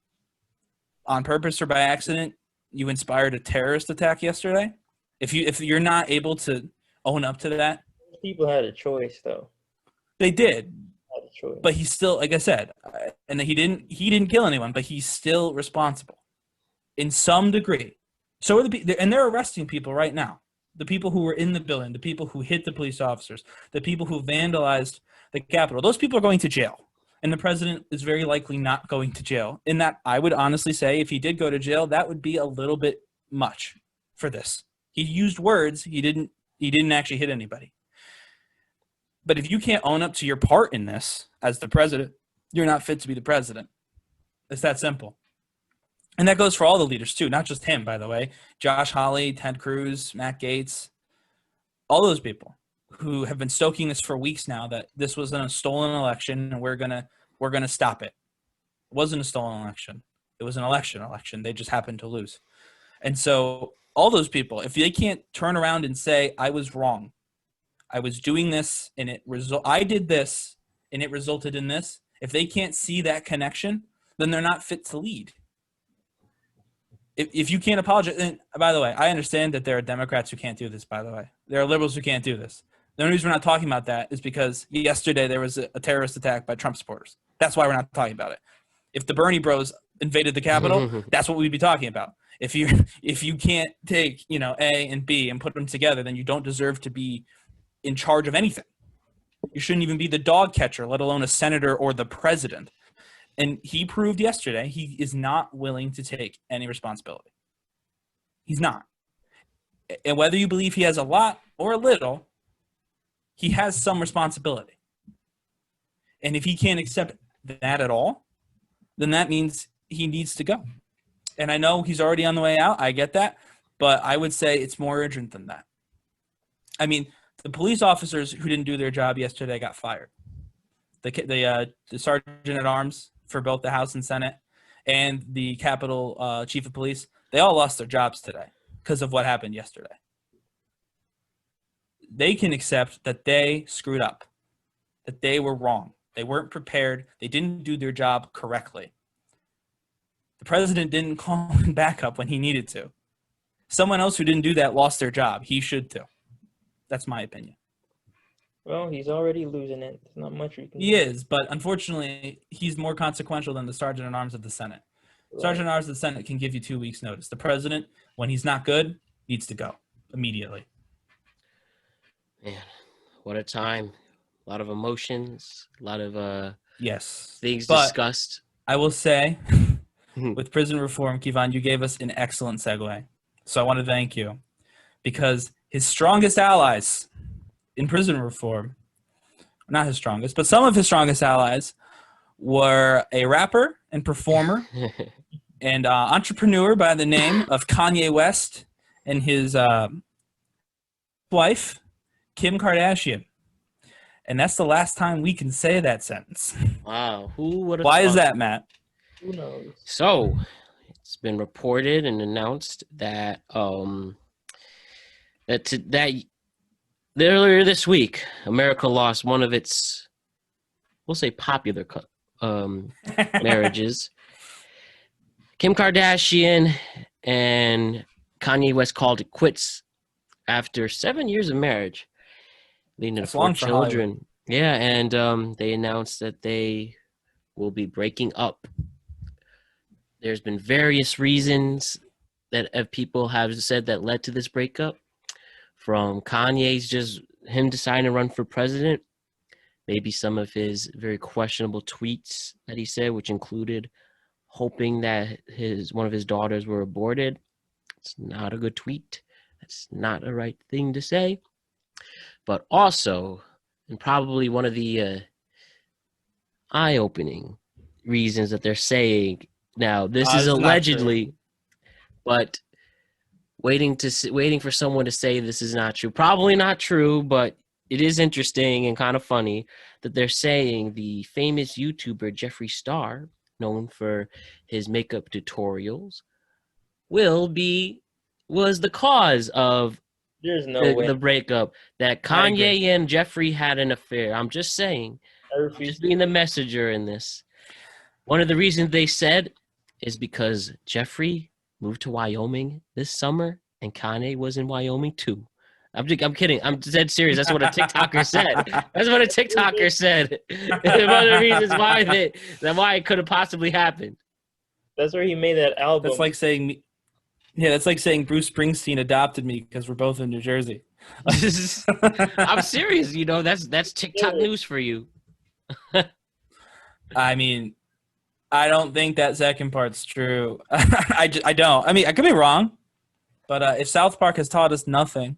on purpose or by accident, you inspired a terrorist attack yesterday, if you're not able to own up to that. People had a choice, though. They did. Had a choice. But he's still, like I said, and he didn't kill anyone, but he's still responsible in some degree. So are and they're arresting people right now. The people who were in the building, the people who hit the police officers, the people who vandalized the Capitol. Those people are going to jail. And the president is very likely not going to jail. In that, I would honestly say if he did go to jail, that would be a little bit much for this. He used words. He didn't actually hit anybody. But if you can't own up to your part in this as the president, you're not fit to be the president. It's that simple. And that goes for all the leaders too, not just him, by the way. Josh Hawley, Ted Cruz, Matt Gaetz, all those people who have been stoking this for weeks now that this was a stolen election and we're gonna stop it. It wasn't a stolen election. It was an election. They just happened to lose. And so all those people, if they can't turn around and say, I was wrong, I was doing this and I did this and it resulted in this. If they can't see that connection, then they're not fit to lead. If you can't apologize, and by the way, I understand that there are Democrats who can't do this, by the way. There are liberals who can't do this. The only reason we're not talking about that is because yesterday there was a terrorist attack by Trump supporters. That's why we're not talking about it. If the Bernie bros invaded the Capitol, that's what we'd be talking about. If you can't take, A and B and put them together, then you don't deserve to be in charge of anything. You shouldn't even be the dog catcher, let alone a senator or the president. And he proved yesterday he is not willing to take any responsibility. He's not. And whether you believe he has a lot or a little, he has some responsibility. And if he can't accept that at all, then that means he needs to go. And I know he's already on the way out. I get that. But I would say it's more urgent than that. I mean, the police officers who didn't do their job yesterday got fired. The sergeant at arms for both the House and Senate and the Capitol chief of police, they all lost their jobs today because of what happened yesterday. They can accept that they screwed up, that they were wrong. They weren't prepared. They didn't do their job correctly. The president didn't call him back up when he needed to. Someone else who didn't do that lost their job. He should too. That's my opinion. Well, he's already losing it. There's not much we can do. He is, but unfortunately, he's more consequential than the Sergeant at Arms of the Senate. Right. Sergeant at Arms of the Senate can give you 2 weeks' notice. The president, when he's not good, needs to go immediately. Man, what a time. A lot of emotions, a lot of things discussed. I will say, with prison reform, Kevon, you gave us an excellent segue. So I want to thank you. Because his strongest allies in prison reform, not his strongest, but some of his strongest allies were a rapper and performer and entrepreneur by the name of Kanye West and his wife, Kim Kardashian. And that's the last time we can say that sentence. Wow. Who would have Why is that, Matt? Who knows? So, it's been reported and announced that that earlier this week, America lost one of its, we'll say, popular marriages. Kim Kardashian and Kanye West called it quits after 7 years of marriage, leading to 4 children. Yeah, and they announced that they will be breaking up. There's been various reasons that people have said that led to this breakup. From Kanye's just him deciding to run for president, maybe some of his very questionable tweets that he said, which included hoping that one of his daughters were aborted. It's not a good tweet. That's not the right thing to say. But also, and probably one of the eye-opening reasons that they're saying now, this is allegedly, but waiting for someone to say this is not true. Probably not true, but it is interesting and kind of funny that they're saying the famous YouTuber Jeffree Star, known for his makeup tutorials, was the cause of the breakup. That Kanye and Jeffree had an affair. I'm just saying, just being the messenger in this. One of the reasons they said is because Jeffree moved to Wyoming this summer, and Kanye was in Wyoming too. I'm kidding. I'm dead serious. That's what a TikToker said. That's what a TikToker said. One of the reasons why it could have possibly happened. That's where he made that album. That's like saying, that's like saying Bruce Springsteen adopted me because we're both in New Jersey. I'm serious. That's TikTok news for you. I mean, I don't think that second part's true. I don't. I mean, I could be wrong, but if South Park has taught us nothing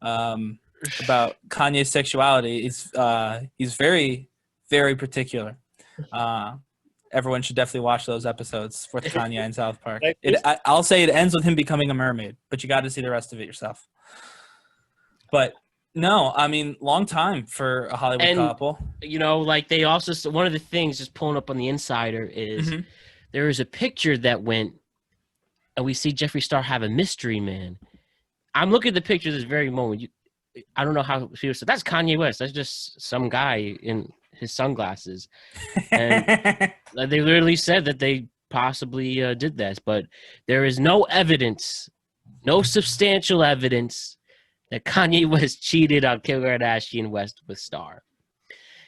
about Kanye's sexuality, he's very, very particular. Everyone should definitely watch those episodes with Kanye and South Park. I'll say it ends with him becoming a mermaid, but you got to see the rest of it yourself. But no, I mean, long time for a Hollywood couple. Like they also, one of the things just pulling up on the Insider is there is a picture that went, and we see Jeffree Star have a mystery man. I'm looking at the picture this very moment. I don't know how people said that's Kanye West. That's just some guy in his sunglasses, and they literally said that they possibly did this, but there is no evidence, no substantial evidence that Kanye West cheated on Kim Kardashian West with Star.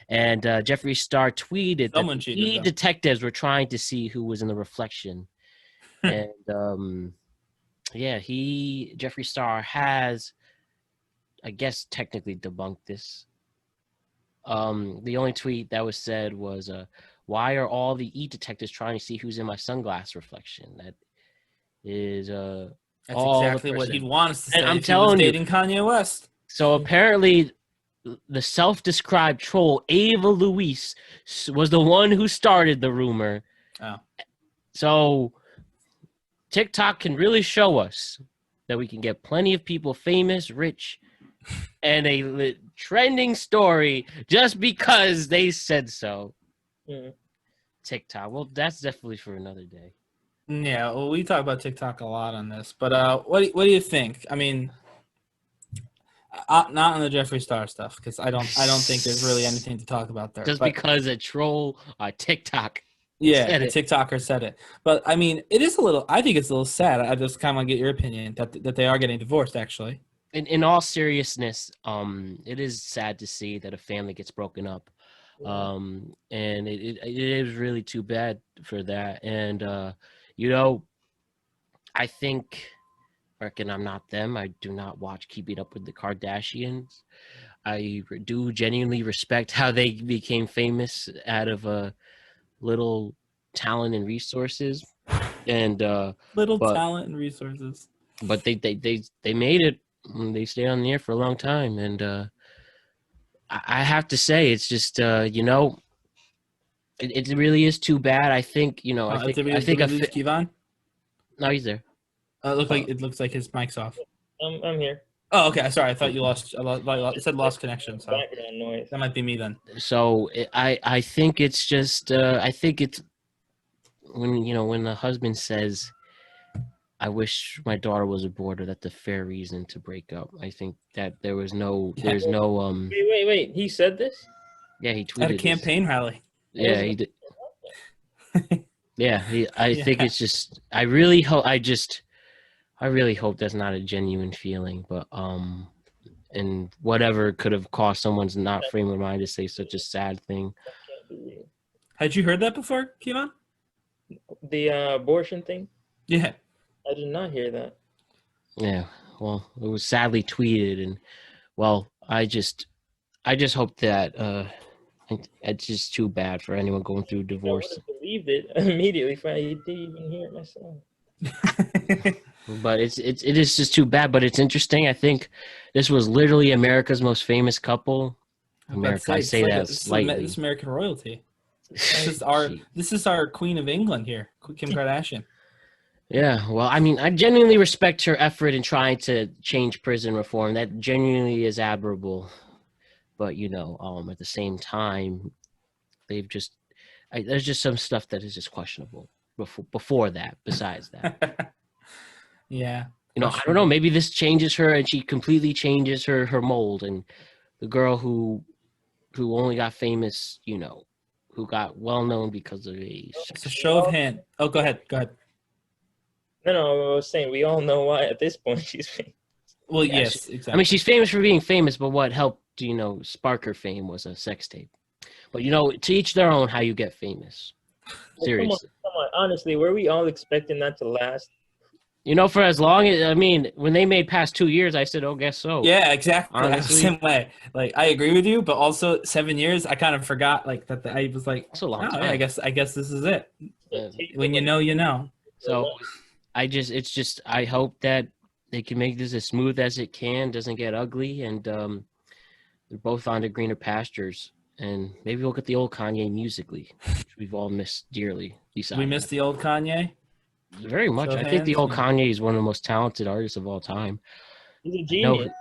And Jeffree Star tweeted Someone that cheated, detectives were trying to see who was in the reflection. And Jeffree Star has, I guess, technically debunked this. The only tweet that was said was, why are all the detectives trying to see who's in my sunglass reflection? That is that's exactly what he'd want us to say. And I'm if telling he was dating Kanye West. So apparently the self-described troll Ava Louise was the one who started the rumor. Oh. So TikTok can really show us that we can get plenty of people famous, rich, and a trending story just because they said so. Mm. TikTok. Well, that's definitely for another day. Yeah, well, we talk about TikTok a lot on this, but what do you think? I mean, not on the Jeffree Star stuff, because I don't think there's really anything to talk about there. Just because a troll TikTok. Yeah, the TikToker said it. But I mean, it is a little. I think it's a little sad. I just kind of want to get your opinion that they are getting divorced. Actually, in all seriousness, it is sad to see that a family gets broken up, and it is really too bad for that. And I think, reckon I'm not them. I do not watch Keeping Up with the Kardashians. I do genuinely respect how they became famous out of little talent and resources, and talent and resources. But they made it. They stayed on the air for a long time, and I have to say, it's just it really is too bad. I think I think Kevon. No, he's there. It looks like his mic's off. I'm here. Oh, okay. Sorry, I thought you lost. It said lost connection. So Background noise. that might be me then. So I think it's just I think it's when the husband says, "I wish my daughter was aborted," that's a fair reason to break up. I think that there's no Wait. He said this? Yeah, he tweeted at a campaign rally. Yeah, he did. Yeah, I think it's just. I really hope that's not a genuine feeling, but and whatever could have caused someone's not frame of mind to say such a sad thing. Had you heard that before, Kevon? The abortion thing? Yeah. I did not hear that. Yeah, well, it was sadly tweeted, and I just hope that it's just too bad for anyone going through divorce. I would have believed it immediately if I didn't even hear it myself. But it is just too bad. But it's interesting. I think this was literally America's most famous couple. America, I say that slightly. This American royalty. This is our Queen of England here, Kim Kardashian. Yeah, well, I mean, I genuinely respect her effort in trying to change prison reform. That genuinely is admirable. But at the same time, there's just some stuff that is just questionable before that. Besides that, yeah, I don't know. Maybe this changes her, and she completely changes her mold. And the girl who only got famous, who got well known because of it's a show of hand. Oh, go ahead. No, I was saying we all know why at this point she's famous. Well, yes, exactly. I mean, she's famous for being famous, but what helped spark her fame was a sex tape. But to each their own how you get famous. Seriously. Come on. Honestly, were we all expecting that to last? For as long as when they made past 2 years, I said, "Oh, guess so." Yeah, exactly. Honestly, same way. Like, I agree with you, but also 7 years, I kind of forgot that. I was like, that's a long time. Yeah, I guess this is it. When you know, you know. So, I hope that they can make this as smooth as it can, doesn't get ugly, and they're both on to greener pastures. And maybe we'll get the old Kanye musically, which we've all missed dearly. We missed the old Kanye? Very much. I think the old Kanye is one of the most talented artists of all time. He's a genius.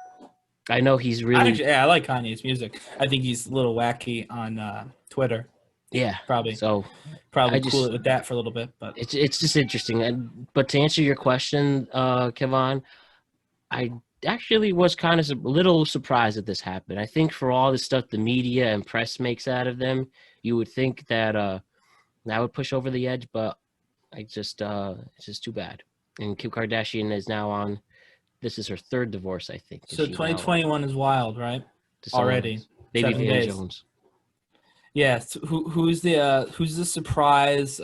I know he's really... I like Kanye's music. I think he's a little wacky on Twitter. Yeah. Probably So probably I just cool it with that for a little bit, but it's just interesting. But to answer your question, Kevon, I actually was kind of a little surprised that this happened. I think for all the stuff the media and press makes out of them, you would think that that would push over the edge, but it's just too bad. And Kim Kardashian is now on. This is her third divorce, I think. so 2021 is wild, right? To someone Already else. Baby 7 Van days. Jones. Yeah, so who's the surprise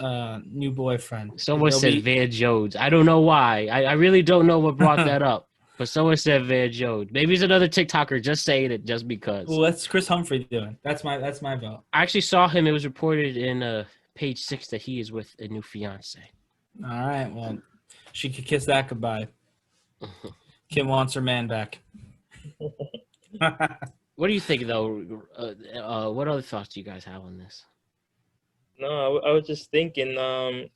new boyfriend? Someone There'll said be- Van Jones. I don't know why. I really don't know what brought that up. But someone said Van Jones. Maybe it's another TikToker just saying it just because. Well, that's Chris Humphrey doing. That's my vote. I actually saw him. It was reported in page 6 that he is with a new fiance. All right, well, she could kiss that goodbye. Kim wants her man back. What do you think, though? What other thoughts do you guys have on this? No, I was just thinking.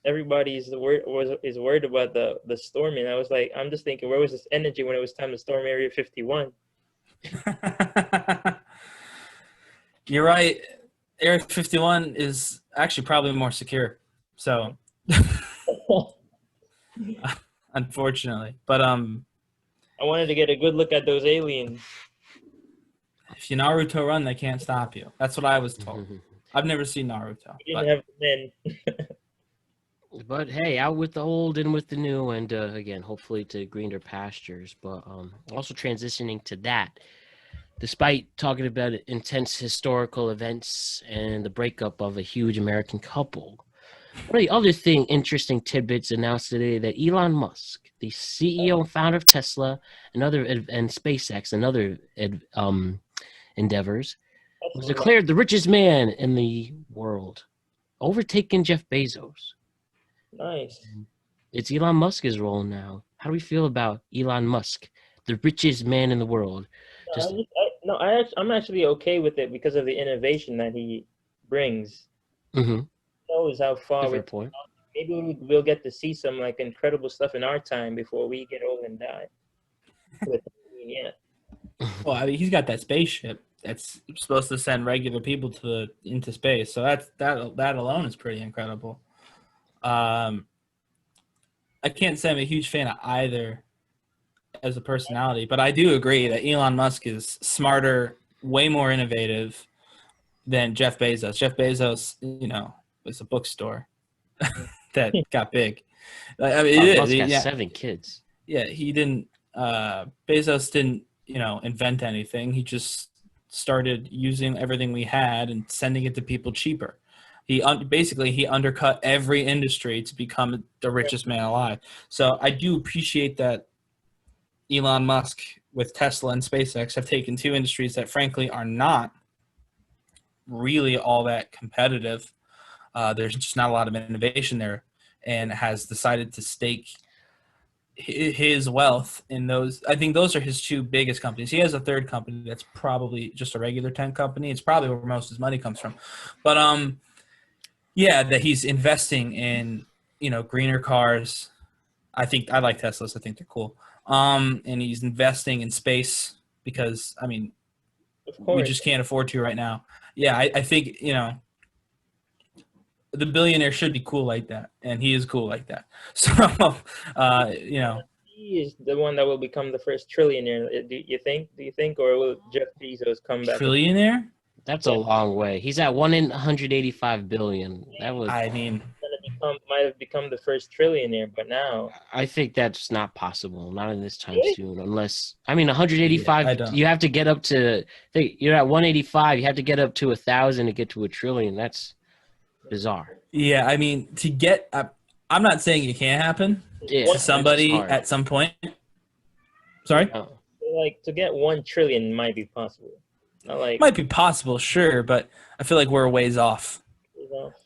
Everybody's worried about the storming. I was like, I'm just thinking, where was this energy when it was time to storm Area 51? You're right. Area 51 is actually probably more secure. So, unfortunately, but I wanted to get a good look at those aliens. if you Naruto run, they can't stop you. That's what I was told. I've never seen Naruto. We didn't have men. But hey, out with the old and with the new, and again, hopefully to greener pastures. But also transitioning to that, despite talking about intense historical events and the breakup of a huge American couple, one of the other interesting tidbits announced today that Elon Musk, the CEO and founder of Tesla and SpaceX and other endeavors, was declared the richest man in the world, overtaking Jeff Bezos. Nice. It's Elon Musk's role now. How do we feel about Elon Musk, the richest man in the world? I'm actually okay with it because of the innovation that he brings. Mm-hmm. Knows how far Fair point. maybe we'll get to see some like incredible stuff in our time before we get old and die. Yeah. Well, I mean, he's got that spaceship that's supposed to send regular people into space. So that alone is pretty incredible. I can't say I'm a huge fan of either as a personality, but I do agree that Elon Musk is smarter, way more innovative than Jeff Bezos. Jeff Bezos, was a bookstore that got big. I mean, Musk has 7 kids. Yeah, he didn't. Bezos didn't, invent anything. He just started using everything we had and sending it to people cheaper. He undercut every industry to become the richest man alive. So I do appreciate that Elon Musk with Tesla and SpaceX have taken 2 industries that frankly are not really all that competitive. There's just not a lot of innovation there, and has decided to stake his wealth in those. I think those are his 2 biggest companies. He has a third company that's probably just a regular tech company. It's probably where most of his money comes from. But that he's investing in, greener cars. I like Teslas. I think they're cool. And he's investing in space because, I mean, we just can't afford to right now. Yeah, I think, the billionaire should be cool like that, and he is cool like that. So, he is the one that will become the first trillionaire. Do you think, or will Jeff Bezos come back? Trillionaire? That's a long way. He's at 1 in 185 billion. Might have become the first trillionaire, but now I think that's not possible. Not in this time soon, unless 185. You have to get up to. You're at 185. You have to get up to 1,000 to get to $1 trillion. That's bizarre. Yeah, I mean, to get. I'm not saying it can't happen. Yeah, to somebody at some point. Sorry. Like to get 1 trillion might be possible. Not like might be possible, sure, but I feel like we're a ways off.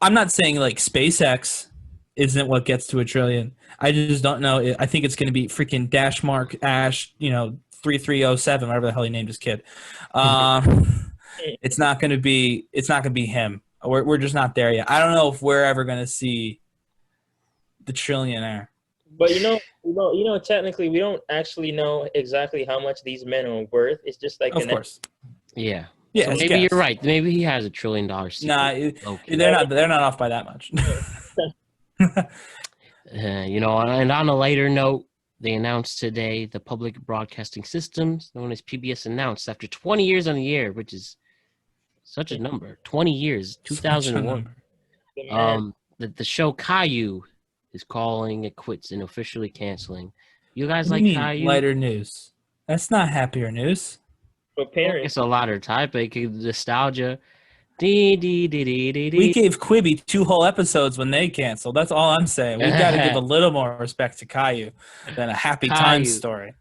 I'm not saying like SpaceX isn't what gets to $1 trillion. I just don't know. I think it's going to be freaking Ash 3307, whatever the hell he named his kid. It's not going to be him. We're just not there yet. I don't know if we're ever going to see the trillionaire. But technically we don't actually know exactly how much these men are worth. It's just like of course. Yeah. Yeah, So it's maybe guess. you're right. Maybe he has $1 trillion secret. Nah, Okay. they're not off by that much. And on a lighter note, they announced today the public broadcasting systems, known as PBS, announced after 20 years on the air, which is such a number. 20 years, Such a 2001. number. The man, The show Caillou is calling it quits and officially canceling. You guys What like do you mean Caillou? lighter news? That's not happier news. for parents, It's a lighter topic, nostalgia. Dee, dee, dee, dee, dee, We dee. gave Quibi 2 whole episodes when they canceled. That's all I'm saying. We got to give a little more respect to Caillou than a Happy Times Caillou. story.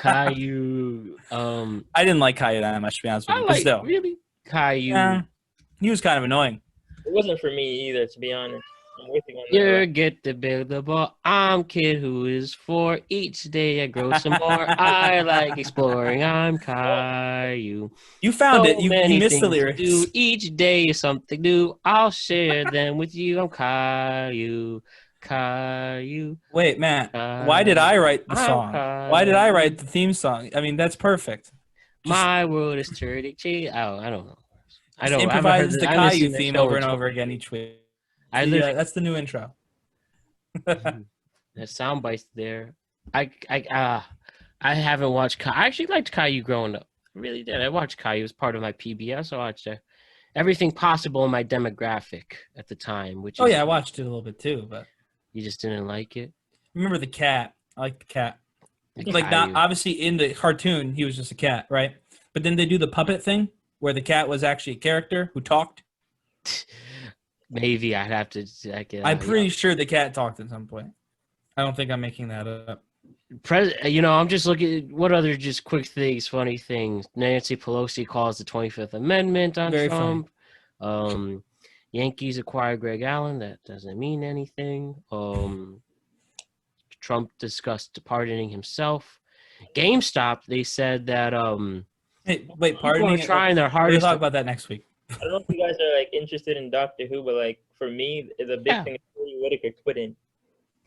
Caillou. I didn't like Caillou that much, to be honest with I you. But like still, really Caillou. yeah, he was kind of annoying. it wasn't for me either, to be honest. I'm with you on that. You get to build the ball. I'm kid who is 4. Each day I grow some more. I like exploring. I'm Caillou. You found it. So You many missed the things to lyrics. do. Each day is something new. I'll share them with you. I'm Caillou. Caillou. Wait, Matt. Why did I write the I'm song? Why did I Caillou. write the theme song? I mean, that's perfect. My world is turning. I don't know. I Just don't. I haven't heard improvises the I haven't Caillou seen that theme show over in and 20 over again each week. I Yeah, literally that's the new intro. That sound bites there. I haven't watched. I actually liked Caillou growing up. I really did. I watched Caillou as part of my PBS. I watched everything possible in my demographic at the time. Which Oh is, yeah, I watched it a little bit too, but you just didn't like it. remember the cat. I like the cat. The Like not Caillou. obviously in the cartoon he was just a cat, right? But then they do the puppet thing where the cat was actually a character who talked. Maybe I'd have to check it. I'm pretty sure the cat talked at some point. I don't think I'm making that up. I'm just looking at what other just quick things, funny things. Nancy Pelosi calls the 25th Amendment on Very Trump. Yankees acquire Greg Allen. That doesn't mean anything. Trump discussed pardoning himself. GameStop, they said that Hey, wait, people pardon are me. trying their We'll hardest. talk about that next week. I don't know if you guys are like interested in Doctor Who, but like for me, the big Yeah. thing is Jodie Whittaker quitting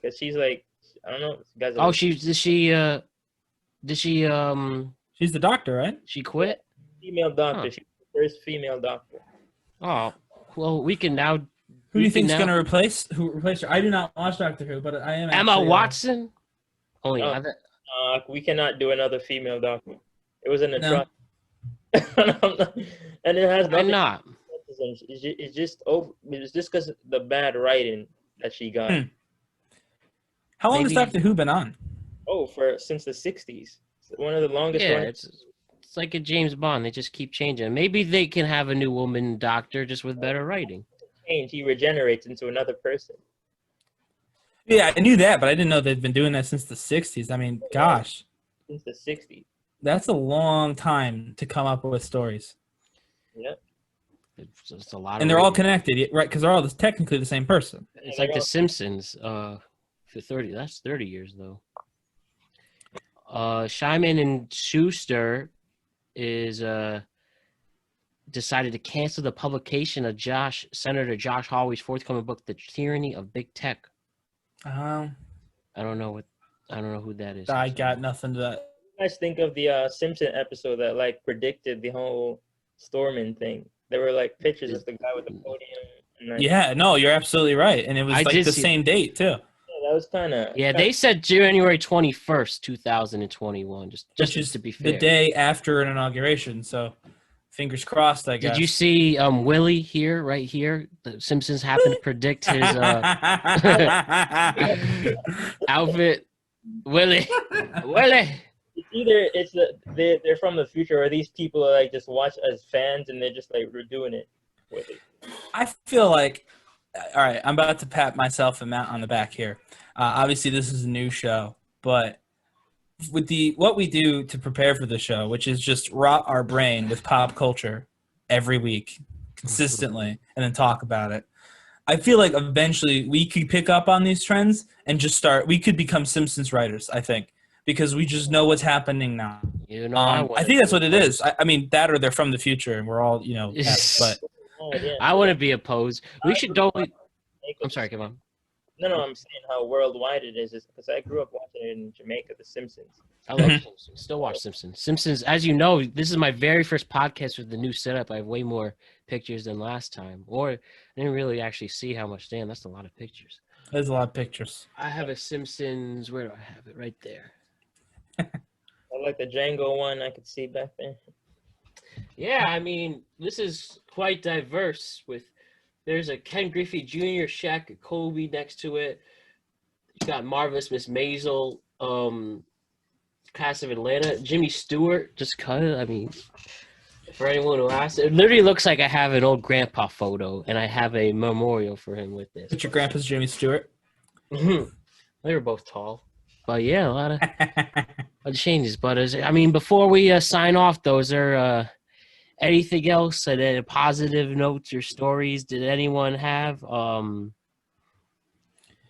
because she's like, I don't know, guys. Oh, did she She's the doctor, right? she quit? female doctor. Huh. She's the first female doctor. Oh, well, we can now. Who do you think's going to replace her? I do not watch Doctor Who, but I am Emma actually, Watson? Oh yeah, Oh. We cannot do another female doctor. It was an No. atrocity. And it has I'm nothing. not. It's just over. It's just because the bad writing that she got. How long has Maybe- Doctor Who been on? Oh, since the '60s. One of the longest. Yeah, running. it's like a James Bond. They just keep changing. Maybe they can have a new woman doctor just with better writing. Change. He regenerates into another person. Yeah, I knew that, but I didn't know they'd been doing that since the 60s. I mean, gosh, Since the '60s. that's a long time to come up with stories. Yeah. It's a lot. And they're all connected, right? Because they're all technically the same person. It's like The Simpsons. For 30. That's 30 years though. Shyman and Schuster is decided to cancel the publication of Senator Josh Hawley's forthcoming book, The Tyranny of Big Tech. I don't know who that is. I got nothing to that. What do you guys think of the Simpson episode that like predicted the whole Stormin thing? There were like pictures of the guy with the podium. And, like, Yeah, no, you're absolutely right. And it was I like did the see- same date, too. that was kind of. Yeah, they said January 21st, 2021. Just Which is to be fair. the day after an inauguration. So fingers crossed, I guess. Did you see Willie here, right here? The Simpsons happened to predict his outfit. Willie. It's either they're from the future or these people are like just watch as fans and they're just like redoing it with it. I feel like, all right, I'm about to pat myself and Matt on the back here. Obviously, this is a new show, but with what we do to prepare for the show, which is just rot our brain with pop culture every week, consistently, and then talk about it. I feel like eventually we could pick up on these trends and just start. We could become Simpsons writers, I think, because we just know what's happening now. I think that's what it is. I mean, that or they're from the future, and we're all, F, but Oh, yeah. I wouldn't be opposed. We should don't. I'm sorry, Kevon. No, I'm saying how worldwide it is because I grew up watching it in Jamaica, The Simpsons. I love Simpsons. Still watch Simpsons. Simpsons, as you know, this is my very first podcast with the new setup. I have way more pictures than last time. Or I didn't really actually see how much. Damn, that's a lot of pictures. There's a lot of pictures. I have a Simpsons. Where do I have it? Right there. I like the Django one I could see back there. Yeah, I mean, this is quite diverse. There's a Ken Griffey Jr. Shaq, a Kobe next to it. You got Marvelous Miss Maisel, cast of Atlanta. Jimmy Stewart just cut it. I mean, for anyone who asked, it literally looks like I have an old grandpa photo, and I have a memorial for him with this. But your grandpa's Jimmy Stewart. They were both tall, but yeah, a lot of changes. But I mean, before we sign off, though, is there anything else? Any positive notes or stories? Did anyone have?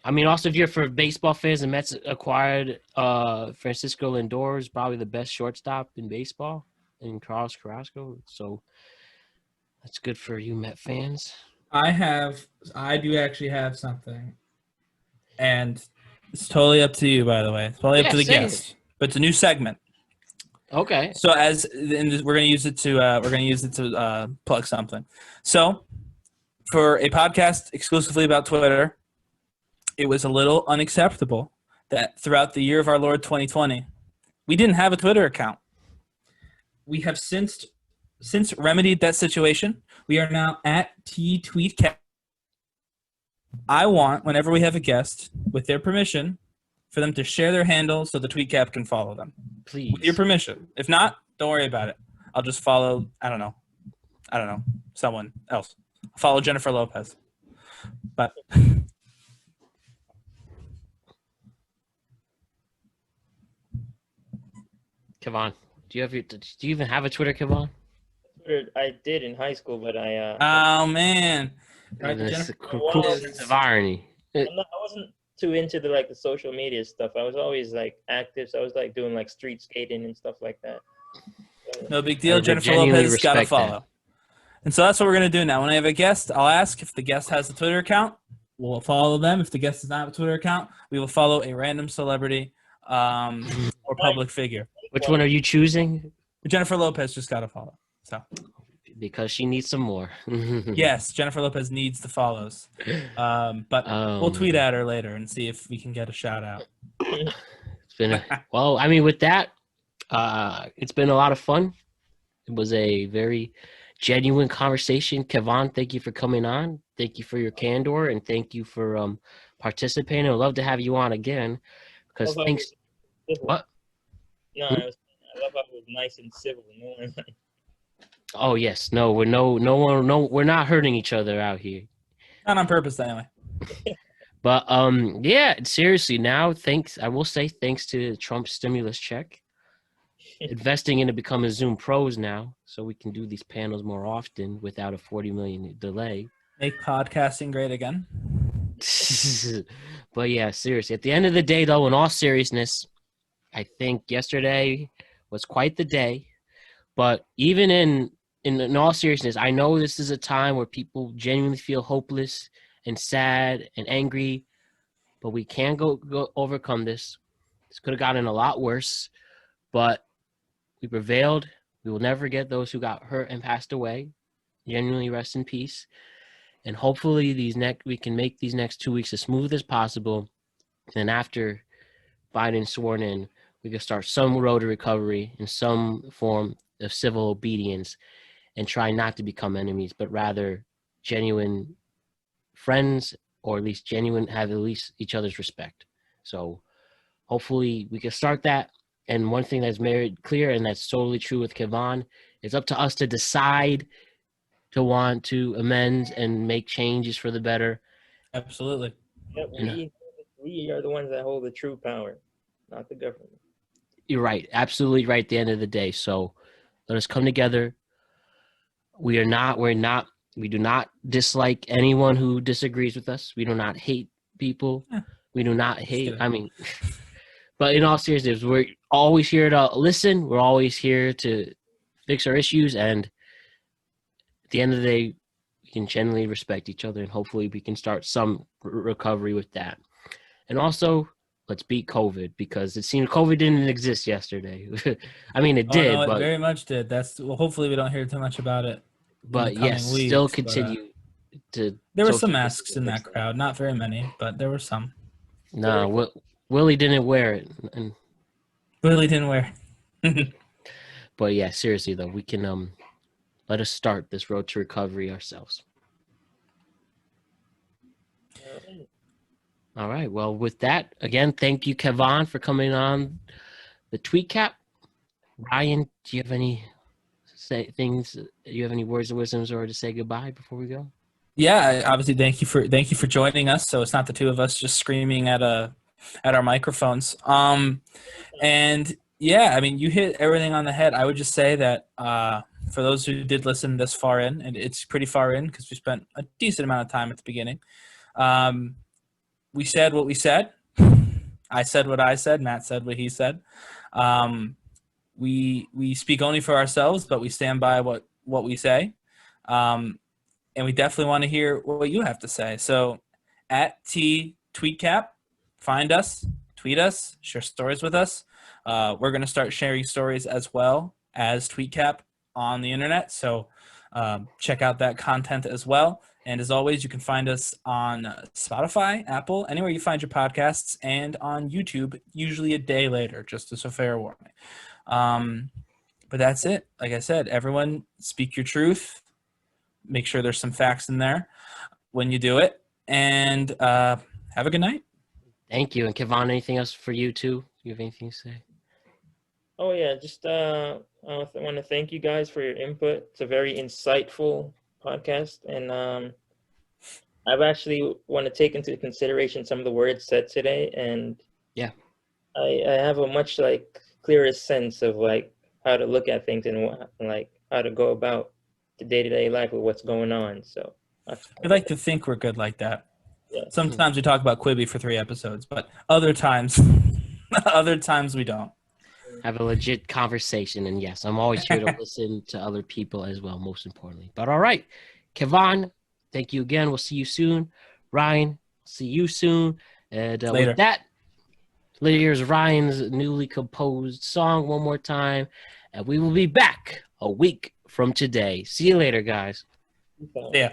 I mean, also, if you're for baseball fans, the Mets acquired Francisco Lindor, is probably the best shortstop in baseball, and Carlos Carrasco. So that's good for you Met fans. I do actually have something. And it's totally up to you, by the way. It's totally up to the guest. But it's a new segment. Okay. So we're gonna use it to plug something. So for a podcast exclusively about Twitter, it was a little unacceptable that throughout the year of our Lord 2020, we didn't have a Twitter account. We have since remedied that situation. We are now at TweetCap. I want, whenever we have a guest, with their permission, for them to share their handle so the TweetCap can follow them. Please. With your permission. If not, don't worry about it. I'll just follow, I don't know, someone else. I'll follow Jennifer Lopez. But Kevon, do you even have a Twitter, Kevon? I did in high school, but oh man, That's a cool sense of irony. I wasn't too into the social media stuff. I was always active, so I was doing street skating and stuff like that. No big deal. Jennifer Lopez got to follow. That. And so that's what we're going to do now. When I have a guest, I'll ask if the guest has a Twitter account. We'll follow them. If the guest does not have a Twitter account, we will follow a random celebrity or public figure. Which one are you choosing? Jennifer Lopez just got to follow. So because she needs some more. Yes, Jennifer Lopez needs the follows. But we'll tweet at her later and see if we can get a shout out. It's been well, I mean, with that, it's been a lot of fun. It was a very genuine conversation. Kevon, thank you for coming on. Thank you for your candor, and thank you for participating. I'd love to have you on again because thanks. What? No, I love how it was nice and civil. Oh yes, no, we're not hurting each other out here. Not on purpose, anyway. But yeah, seriously, now I will say thanks to Trump's stimulus check, investing into becoming Zoom pros now, so we can do these panels more often without a 40 million delay. Make podcasting great again. But yeah, seriously, at the end of the day, though, in all seriousness, I think yesterday was quite the day. But even in all seriousness, I know this is a time where people genuinely feel hopeless and sad and angry, but we can go overcome this. This could have gotten a lot worse, but we prevailed. We will never forget those who got hurt and passed away. Genuinely rest in peace. And hopefully we can make these next 2 weeks as smooth as possible. And after Biden's sworn in, we can start some road to recovery in some form of civil obedience and try not to become enemies, but rather genuine friends, or at least have at least each other's respect. So hopefully we can start that. And one thing that's very clear, and that's totally true with Kevon, it's up to us to decide to want to amend and make changes for the better. Absolutely. Yeah, we are the ones that hold the true power, not the government. You're right. Absolutely right at the end of the day. So let us come together. We do not dislike anyone who disagrees with us. We do not hate people. We do not hate, but in all seriousness, we're always here to listen. We're always here to fix our issues. And at the end of the day, we can genuinely respect each other, and hopefully we can start some recovery with that. And also, let's beat COVID, because it seemed COVID didn't exist yesterday. I mean, it Oh did, no, it but very much did. Hopefully we don't hear too much about it in the yes, coming weeks. still but, continue to. there were some social masks distance in that next time. crowd, not very many, but there were some. Nah, Willie didn't wear it, and Willie didn't wear. but yeah, seriously though, we can let us start this road to recovery ourselves. All right. Well, with that, again, thank you, Kevon, for coming on the TweetCap. Ryan, do you have any things? Do you have any words of wisdoms or to say goodbye before we go? Yeah, obviously, thank you for joining us. So it's not the two of us just screaming at our microphones. And yeah, I mean, you hit everything on the head. I would just say that for those who did listen this far in, and it's pretty far in because we spent a decent amount of time at the beginning. We said what we said. I said what I said. Matt said what he said. We speak only for ourselves, but we stand by what we say. And we definitely want to hear what you have to say. So at TweetCap, find us, tweet us, share stories with us. We're going to start sharing stories as well as TweetCap on the internet. So check out that content as well. And as always, you can find us on Spotify, Apple, anywhere you find your podcasts, and on YouTube, usually a day later, just as a fair warning. But that's it. Like I said, everyone speak your truth. Make sure there's some facts in there when you do it. And have a good night. Thank you. And Kevon, anything else for you too? You have anything to say? Oh yeah, just I want to thank you guys for your input. It's a very insightful podcast, and I've actually want to take into consideration some of the words said today, and yeah, I have a much clearer sense of how to look at things and how to go about the day-to-day life with what's going on. So I'd like to think we're good like that. Yeah. Sometimes we talk about Quibi for 3 episodes, but other times we don't. Have a legit conversation. And yes, I'm always here to listen to other people as well, most importantly. But all right, Kevon, thank you again. We'll see you soon. Ryan, see you soon. And with that, here's Ryan's newly composed song one more time. And we will be back a week from today. See you later, guys. Yeah.